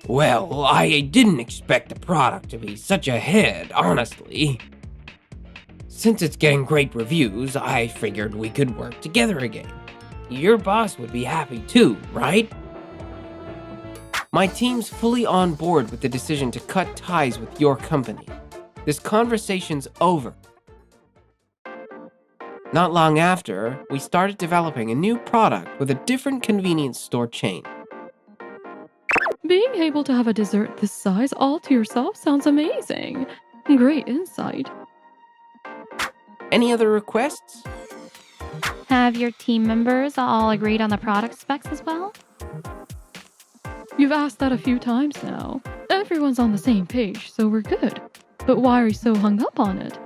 Well, I didn't expect the product to be such a hit, honestly. Since it's getting great reviews, I figured we could work together again. Your boss would be happy too, right? My team's fully on board with the decision to cut ties with your company. This conversation's over. Not long after, we started developing a new product with a different convenience store chain. Being able to have a dessert this size all to yourself sounds amazing. Great insight. Any other requests? Have your team members all agreed on the product specs as well? You've asked that a few times now. Everyone's on the same page, so we're good. But why are you so hung up on it?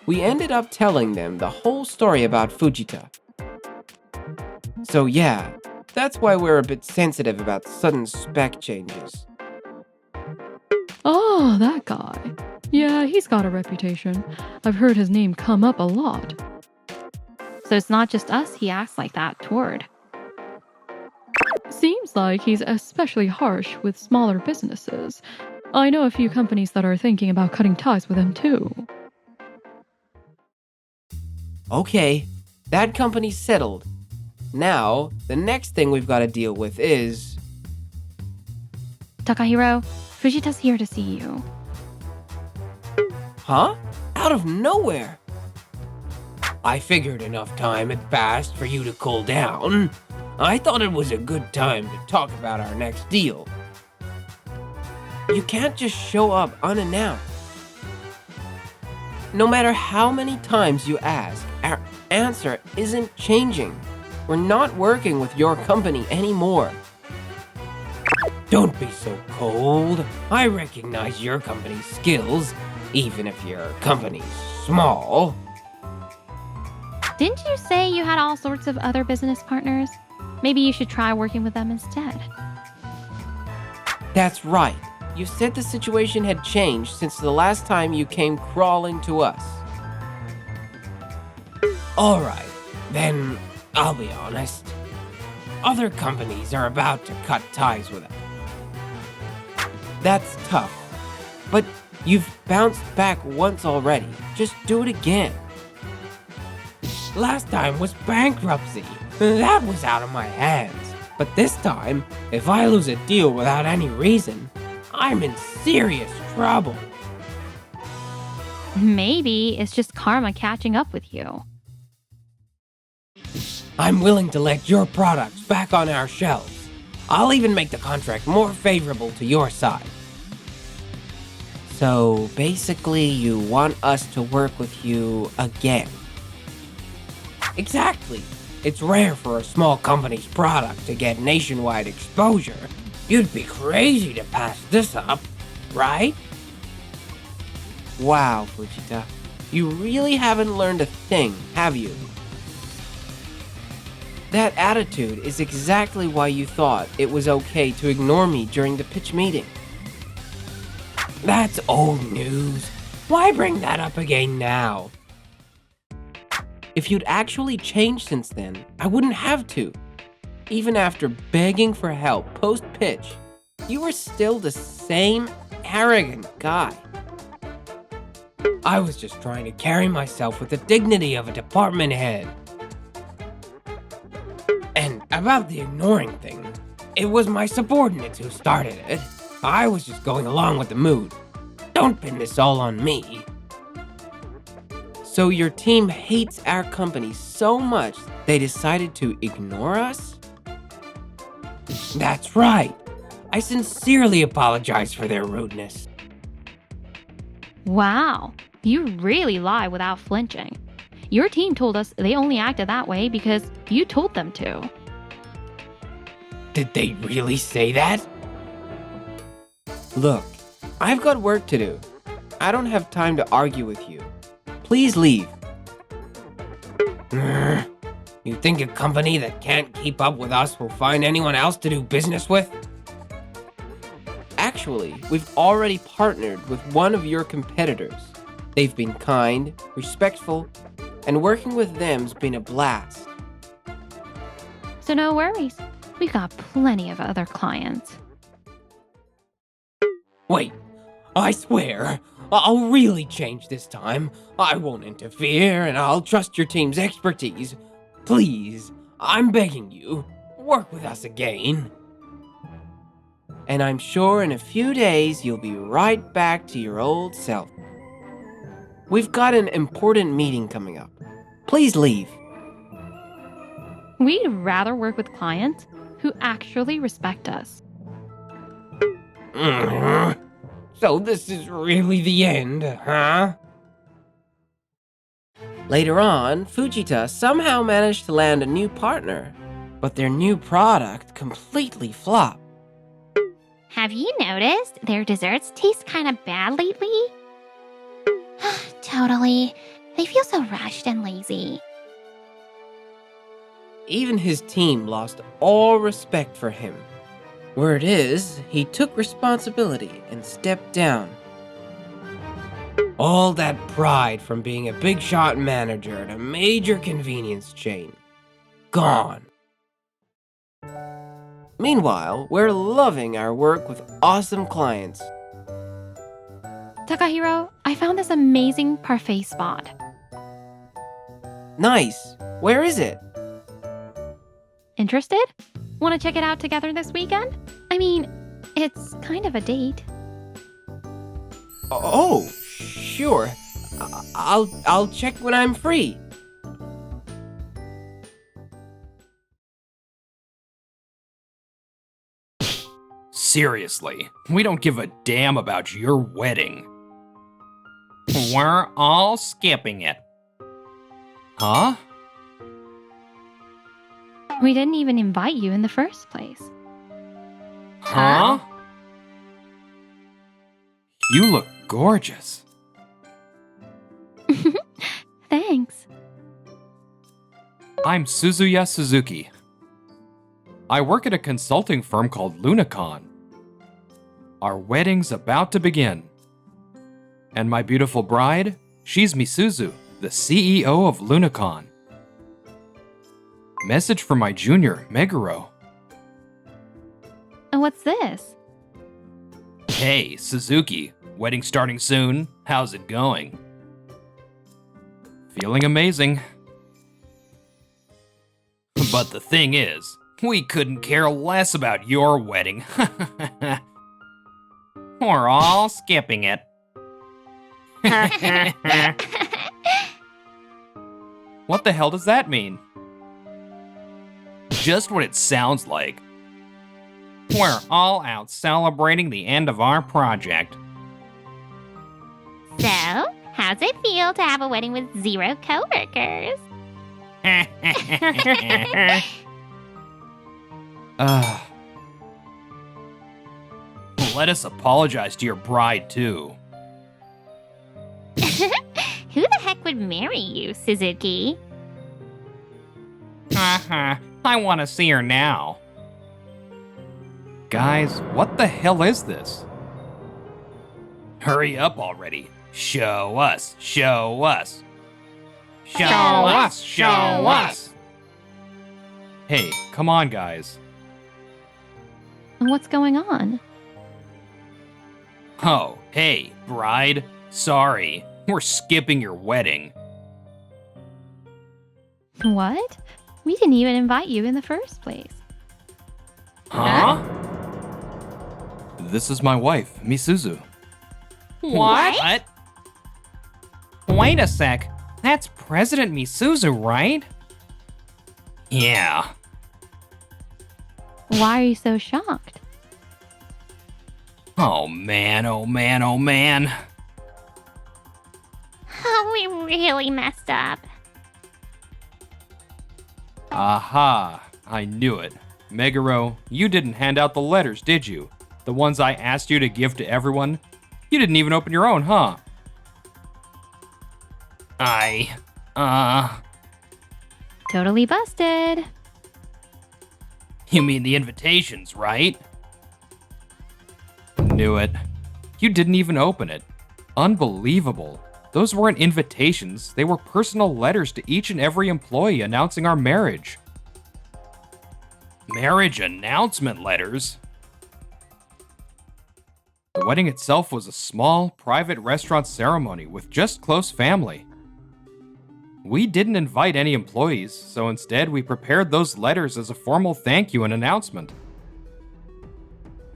We ended up telling them the whole story about Fujita. So yeah, that's why we're a bit sensitive about sudden spec changes. Oh, that guy. Yeah, he's got a reputation. I've heard his name come up a lot. So it's not just us he acts like that toward. Seems like he's especially harsh with smaller businesses. I know a few companies that are thinking about cutting ties with him too. Okay, that company's settled. Now, the next thing we've got to deal with is... Takahiro, Fujita's here to see you. Huh? Out of nowhere? I figured enough time had passed for you to cool down. I thought it was a good time to talk about our next deal. You can't just show up unannounced. No matter how many times you ask, our answer isn't changing. We're not working with your company anymore. Don't be so cold. I recognize your company's skills, even if your company's small. Didn't you say you had all sorts of other business partners? Maybe you should try working with them instead. That's right. You said the situation had changed since the last time you came crawling to us. Alright, then I'll be honest. Other companies are about to cut ties with us. That's tough. But you've bounced back once already. Just do it again. Last time was bankruptcy. That was out of my hands. But this time, if I lose a deal without any reason, I'm in serious trouble. Maybe it's just karma catching up with you. I'm willing to let your products back on our shelves. I'll even make the contract more favorable to your side. So basically, you want us to work with you again? Exactly. It's rare for a small company's product to get nationwide exposure. You'd be crazy to pass this up, right? Wow, Fujita. You really haven't learned a thing, have you? That attitude is exactly why you thought it was okay to ignore me during the pitch meeting. That's old news. Why bring that up again now? If you'd actually changed since then, I wouldn't have to. Even after begging for help post-pitch, you were still the same arrogant guy. I was just trying to carry myself with the dignity of a department head. And about the ignoring thing, it was my subordinates who started it. I was just going along with the mood. Don't pin this all on me. So your team hates our company so much they decided to ignore us? That's right. I sincerely apologize for their rudeness. Wow, you really lie without flinching. Your team told us they only acted that way because you told them to. Did they really say that? Look, I've got work to do. I don't have time to argue with you. Please leave. You think a company that can't keep up with us will find anyone else to do business with? Actually, we've already partnered with one of your competitors. They've been kind, respectful, and working with them's been a blast. So no worries. We've got plenty of other clients. Wait, I swear, I'll really change this time. I won't interfere, and I'll trust your team's expertise. Please, I'm begging you, work with us again. And I'm sure in a few days you'll be right back to your old self. We've got an important meeting coming up. Please leave. We'd rather work with clients who actually respect us. So this is really the end, huh? Later on, Fujita somehow managed to land a new partner, but their new product completely flopped. Have you noticed their desserts taste kind of bad lately? Totally. They feel so rushed and lazy. Even his team lost all respect for him. Word is, he took responsibility and stepped down. All that pride from being a big shot manager at a major convenience chain. Gone. Meanwhile, we're loving our work with awesome clients. Takahiro, I found this amazing parfait spot. Nice. Where is it? Interested? Want to check it out together this weekend? I mean, it's kind of a date. Oh, sure. I'll check when I'm free. Seriously, we don't give a damn about your wedding. We're all skipping it. Huh? We didn't even invite you in the first place. Huh? You look gorgeous. Thanks. I'm Suzuya Suzuki. I work at a consulting firm called Lunacon. Our wedding's about to begin. And my beautiful bride, she's Misuzu, the CEO of Lunacon. Message from my junior, Meguro. What's this? Hey, Suzuki, wedding starting soon. How's it going? Feeling amazing. But the thing is, we couldn't care less about your wedding. We're all skipping it. What the hell does that mean? Just what it sounds like. We're all out celebrating the end of our project. So, how's it feel to have a wedding with 0 coworkers? Let us apologize to your bride, too. Who the heck would marry you, Suzuki? I want to see her now. Guys, what the hell is this? Hurry up already. Show us, show us. Show us, show us. Hey, come on, guys. What's going on? Oh, hey, bride. Sorry, we're skipping your wedding. What? We didn't even invite you in the first place. Huh? This is my wife, Misuzu. What? Wait a sec. That's President Misuzu, right? Yeah. Why are you so shocked? Oh man, oh man, oh man. Oh, we really messed up. Aha, I knew it. Meguro, you didn't hand out the letters, did you? The ones I asked you to give to everyone? You didn't even open your own, huh? Totally busted. You mean the invitations, right? Knew it. You didn't even open it. Unbelievable. Those weren't invitations, they were personal letters to each and every employee announcing our marriage. Marriage announcement letters? The wedding itself was a small, private restaurant ceremony with just close family. We didn't invite any employees, so instead we prepared those letters as a formal thank you and announcement.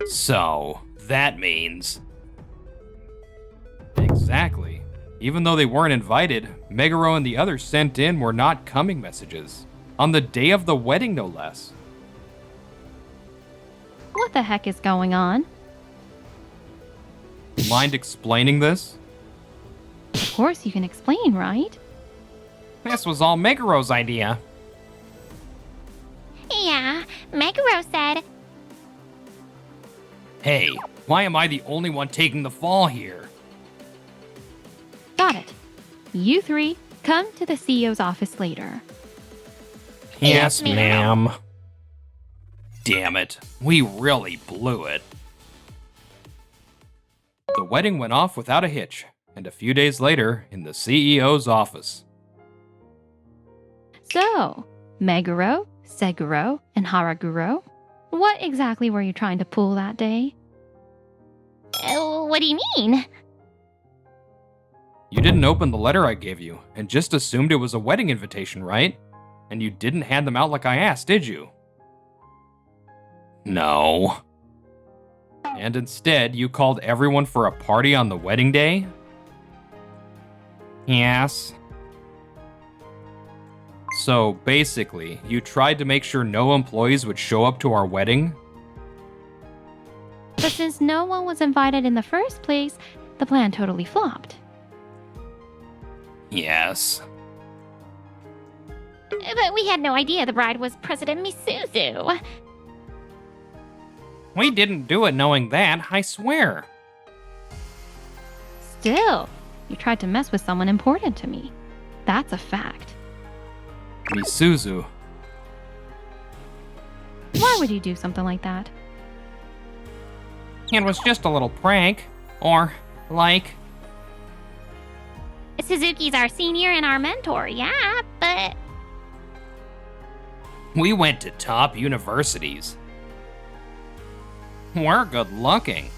So, that means... Exactly. Even though they weren't invited, Meguro and the others sent in were not coming messages. On the day of the wedding, no less. What the heck is going on? Mind explaining this? Of course you can explain, right? This was all Meguro's idea. Yeah, Meguro said, Hey, why am I the only one taking the fall here? Got it. You three, come to the CEO's office later. Yes, ma'am. Damn it, we really blew it. The wedding went off without a hitch, and a few days later, in the CEO's office. So, Meguro, Seguro, and Haraguro, what exactly were you trying to pull that day? What do you mean? You didn't open the letter I gave you, and just assumed it was a wedding invitation, right? And you didn't hand them out like I asked, did you? No. And instead, you called everyone for a party on the wedding day? Yes. So basically, you tried to make sure no employees would show up to our wedding? But since no one was invited in the first place, the plan totally flopped. Yes. But we had no idea the bride was President Misuzu. We didn't do it knowing that, I swear. Still, you tried to mess with someone important to me. That's a fact. Misuzu. Why would you do something like that? It was just a little prank. Or, like... Suzuki's our senior and our mentor, yeah, but... We went to top universities. We're good looking.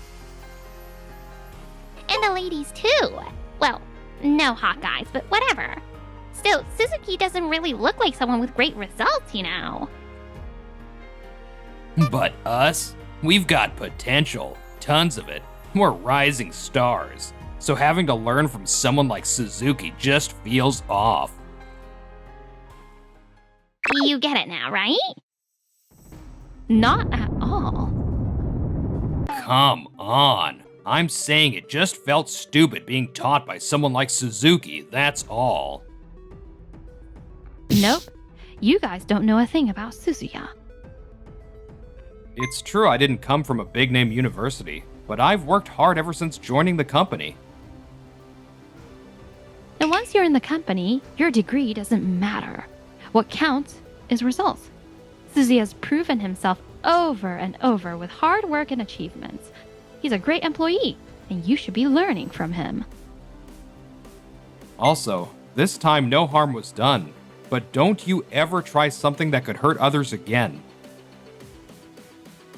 And the ladies, too. Well, no hot guys, but whatever. Still, Suzuki doesn't really look like someone with great results, you know. But us? We've got potential. Tons of it. We're rising stars. So having to learn from someone like Suzuki just feels off. You get it now, right? Not at all. Come on. I'm saying it just felt stupid being taught by someone like Suzuki, that's all. Nope. You guys don't know a thing about Suzuya. It's true I didn't come from a big-name university, but I've worked hard ever since joining the company. And once you're in the company, your degree doesn't matter. What counts is results. Suzuya has proven himself over and over with hard work and achievements. He's a great employee, and you should be learning from him. Also, this time no harm was done, but don't you ever try something that could hurt others again.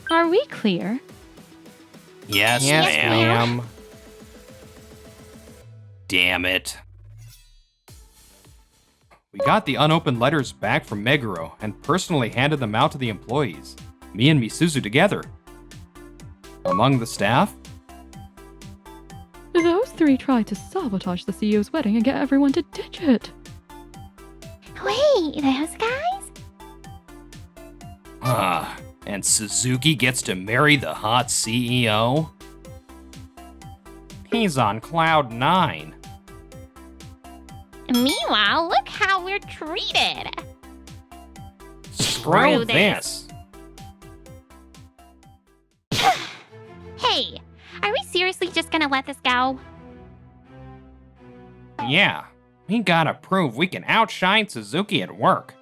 Are we clear? Yes, ma'am. Damn it. We got the unopened letters back from Meguro and personally handed them out to the employees, me and Misuzu together. Among the staff, Those three tried to sabotage the CEO's wedding and get everyone to ditch it. Wait, those guys? and Suzuki gets to marry the hot CEO? He's on cloud 9. Meanwhile, look how we're treated. Screw this. Hey, are we seriously just gonna let this go? Yeah, we gotta prove we can outshine Suzuki at work.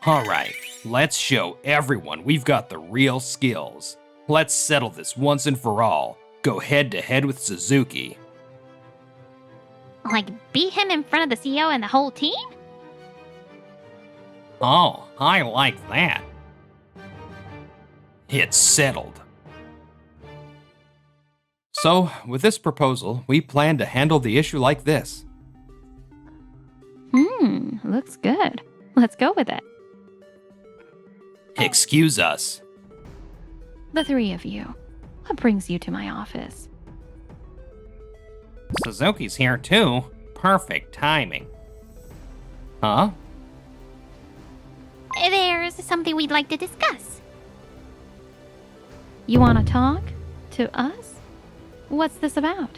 Alright, let's show everyone we've got the real skills. Let's settle this once and for all. Go head to head with Suzuki. Like, beat him in front of the CEO and the whole team? Oh, I like that. It's settled. So, with this proposal, we plan to handle the issue like this. Looks good. Let's go with it. Excuse us. The three of you. What brings you to my office? Suzuki's here too. Perfect timing. Huh? There's something we'd like to discuss. You want to talk to us? What's this about?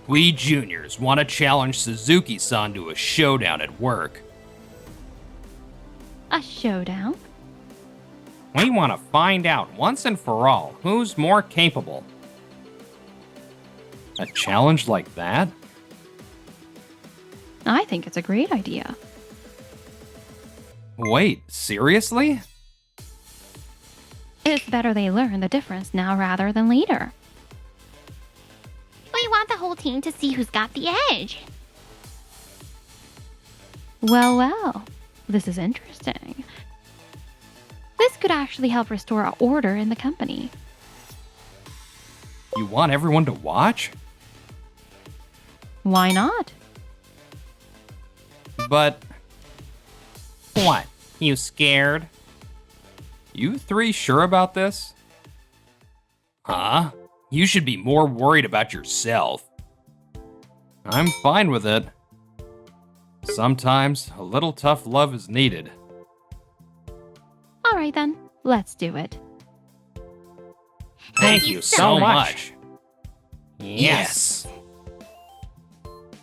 We juniors want to challenge Suzuki-san to a showdown at work. A showdown? We want to find out once and for all who's more capable. A challenge like that? I think it's a great idea. Wait, seriously? It's better they learn the difference now rather than later. We want the whole team to see who's got the edge. Well, this is interesting. This could actually help restore order in the company. You want everyone to watch? Why not? But... What? You scared? You three sure about this? Huh? You should be more worried about yourself. I'm fine with it. Sometimes a little tough love is needed. All right then, let's do it. Thank you so much. Yes.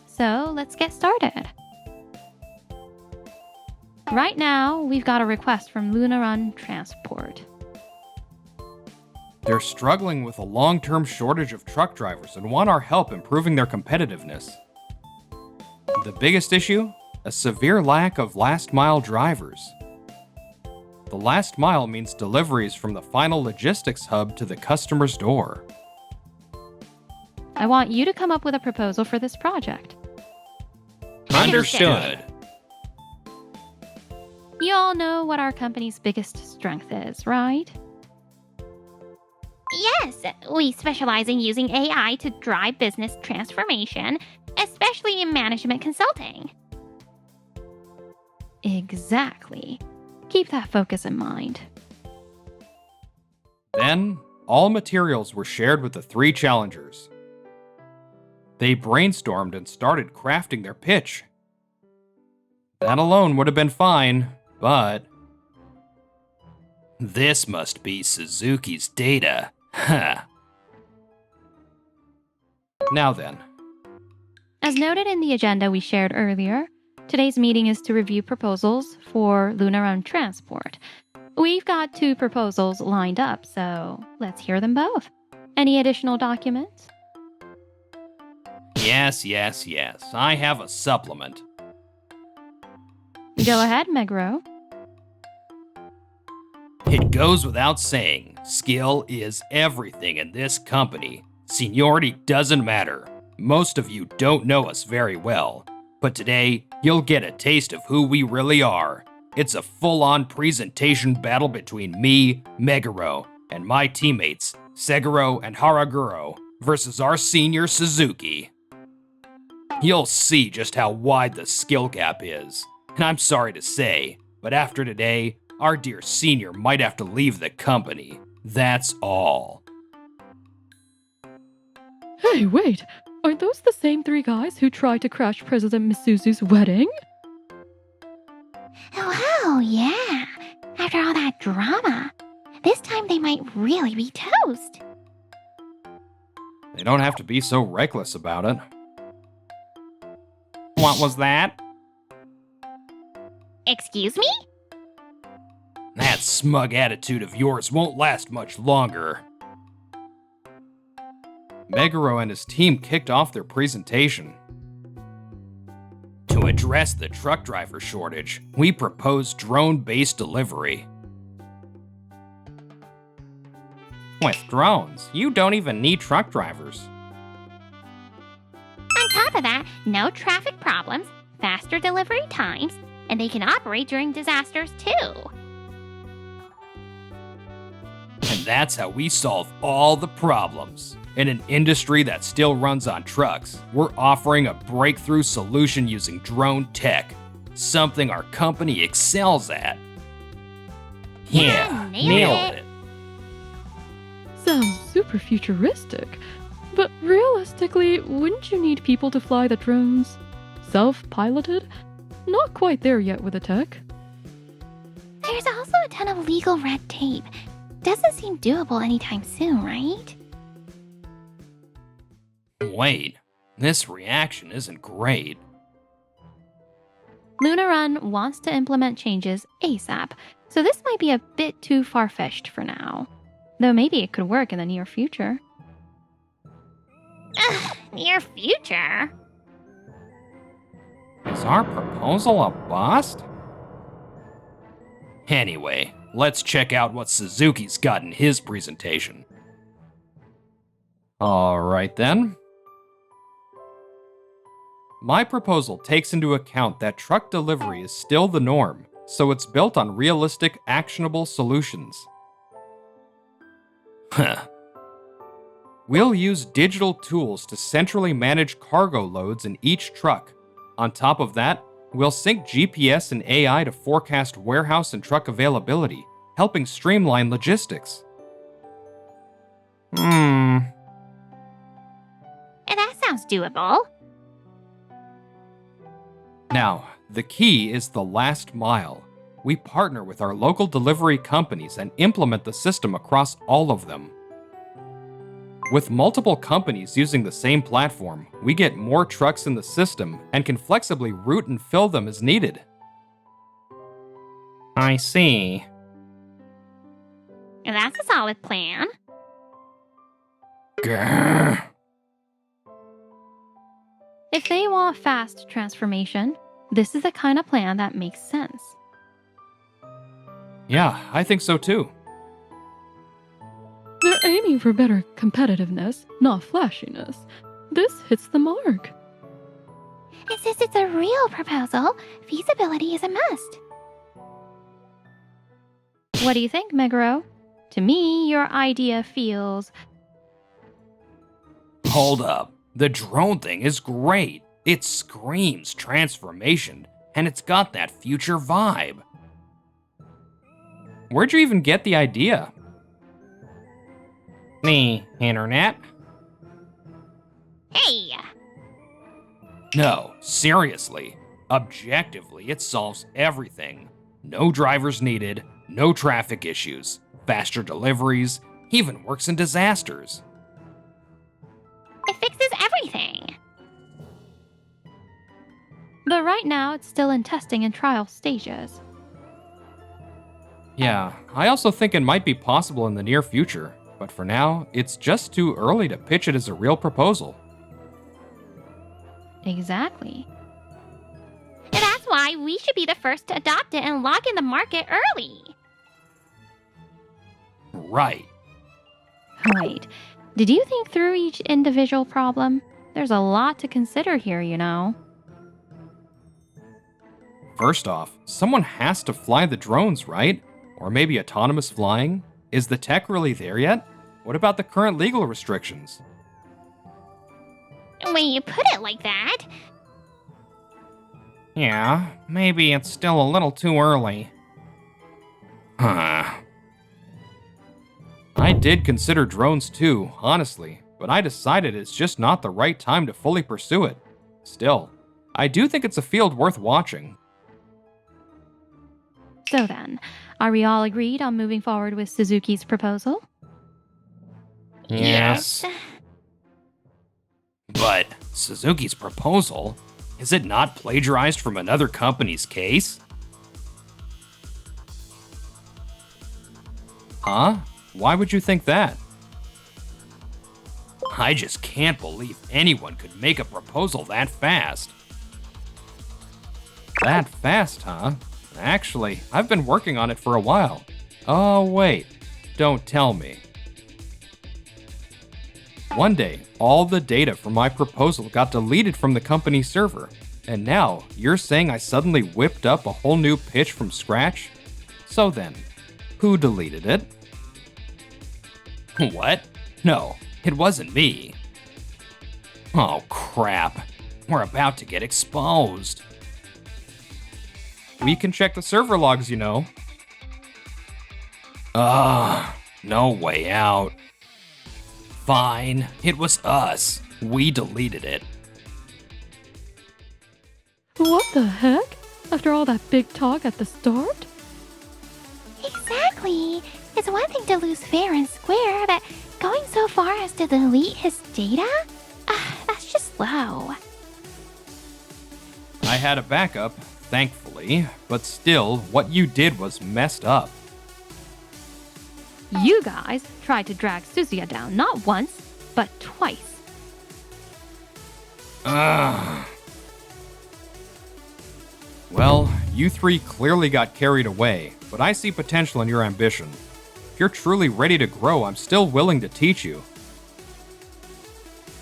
So let's get started. Right now, we've got a request from Luna Run Transport. They're struggling with a long-term shortage of truck drivers and want our help improving their competitiveness. The biggest issue? A severe lack of last-mile drivers. The last mile means deliveries from the final logistics hub to the customer's door. I want you to come up with a proposal for this project. Understood. You all know what our company's biggest strength is, right? Yes, we specialize in using AI to drive business transformation, especially in management consulting. Exactly. Keep that focus in mind. Then, all materials were shared with the three challengers. They brainstormed and started crafting their pitch. That alone would have been fine, but... This must be Suzuki's data. Huh. Now then. As noted in the agenda we shared earlier, today's meeting is to review proposals for lunar owned transport. We've got 2 proposals lined up, so let's hear them both. Any additional documents? Yes. I have a supplement. Go ahead, Meguro. It goes without saying, skill is everything in this company. Seniority doesn't matter. Most of you don't know us very well, but today you'll get a taste of who we really are. It's a full-on presentation battle between me, Meguro, and my teammates, Seguro and Haraguro, versus our senior Suzuki. You'll see just how wide the skill gap is. And I'm sorry to say, but after today, our dear senior might have to leave the company. That's all. Hey, wait! Aren't those the same 3 guys who tried to crash President Misuzu's wedding? Oh, yeah. After all that drama, this time they might really be toast. They don't have to be so reckless about it. What was that? Excuse me? That smug attitude of yours won't last much longer. Meguro and his team kicked off their presentation. To address the truck driver shortage, we proposed drone-based delivery. With drones, you don't even need truck drivers. On top of that, no traffic problems, faster delivery times, and they can operate during disasters too. And that's how we solve all the problems. In an industry that still runs on trucks, we're offering a breakthrough solution using drone tech, something our company excels at. Yeah, nailed it. Sounds super futuristic. But realistically, wouldn't you need people to fly the drones? Self-piloted? Not quite there yet with the tech. There's also a ton of legal red tape. Doesn't seem doable anytime soon, right? Wait, this reaction isn't great. Lunarun wants to implement changes ASAP, so this might be a bit too far-fetched for now. Though maybe it could work in the near future. Ugh, near future? Is our proposal a bust? Anyway, let's check out what Suzuki's got in his presentation. Alright then. My proposal takes into account that truck delivery is still the norm, so it's built on realistic, actionable solutions. Huh. We'll use digital tools to centrally manage cargo loads in each truck. On top of that, we'll sync GPS and AI to forecast warehouse and truck availability, helping streamline logistics. And that sounds doable. Now, the key is the last mile. We partner with our local delivery companies and implement the system across all of them. With multiple companies using the same platform, we get more trucks in the system and can flexibly route and fill them as needed. I see. That's a solid plan. Grr. If they want fast transformation, this is the kind of plan that makes sense. Yeah, I think so too. They're aiming for better competitiveness, not flashiness. This hits the mark. And since it's a real proposal, feasibility is a must. What do you think, Meguro? To me, your idea feels... Hold up. The drone thing is great. It screams transformation, and it's got that future vibe. Where'd you even get the idea? The internet? Hey! No, seriously. Objectively, it solves everything. No drivers needed, No traffic issues, faster deliveries, even works in disasters. It fixes everything. But right now, it's still in testing and trial stages. Yeah, I also think it might be possible in the near future, but for now, it's just too early to pitch it as a real proposal. Exactly. And that's why we should be the first to adopt it and lock in the market early. Right. Wait, did you think through each individual problem? There's a lot to consider here, you know. First off, someone has to fly the drones, right? Or maybe autonomous flying? Is the tech really there yet? What about the current legal restrictions? When you put it like that, Yeah, maybe it's still a little too early. I did consider drones too, honestly, but I decided it's just not the right time to fully pursue it. Still, I do think it's a field worth watching. So then, are we all agreed on moving forward with Suzuki's proposal? Yes. But Suzuki's proposal? Is it not plagiarized from another company's case? Huh? Why would you think that? I just can't believe anyone could make a proposal that fast. That fast, huh? Actually, I've been working on it for a while. Oh, wait. Don't tell me. One day, all the data from my proposal got deleted from the company server. And now, you're saying I suddenly whipped up a whole new pitch from scratch? So then, who deleted it? What? No, it wasn't me. Oh, crap. We're about to get exposed. We can check the server logs, you know. No way out. Fine, it was us. We deleted it. What the heck? After all that big talk at the start? exactly. It's one thing to lose fair and square, but going so far as to delete his data? That's just low. I had a backup, thankfully, but still, what you did was messed up. You guys tried to drag Suzuya down not once, but twice. Well, you three clearly got carried away, but I see potential in your ambition. If you're truly ready to grow, I'm still willing to teach you.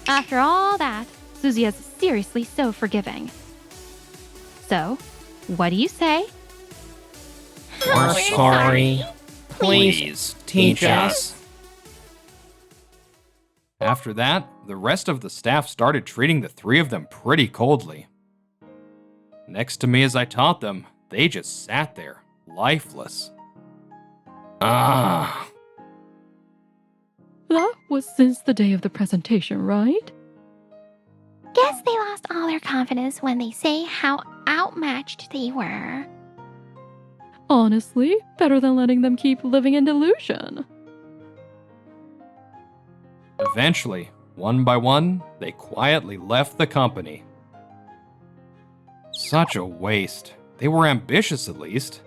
After all that, Suzuya's seriously so forgiving. So, what do you say? We're sorry. Please, teach us. After that, the rest of the staff started treating the three of them pretty coldly. Next to me as I taught them, they just sat there, lifeless. That was since the day of the presentation, right? Guess they lost all their confidence when they say how outmatched they were. Honestly, better than letting them keep living in delusion. Eventually, one by one, they quietly left the company. Such a waste. They were ambitious, at least.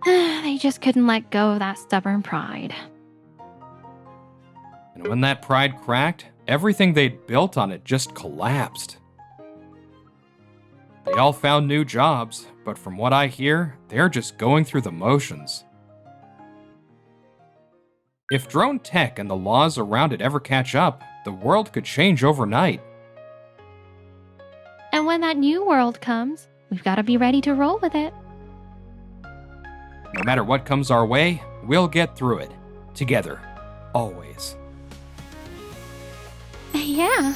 They just couldn't let go of that stubborn pride. And when that pride cracked, everything they'd built on it just collapsed. They all found new jobs, but from what I hear, they're just going through the motions. If drone tech and the laws around it ever catch up, the world could change overnight. And when that new world comes, we've got to be ready to roll with it. No matter what comes our way, we'll get through it. Together. Always. Yeah.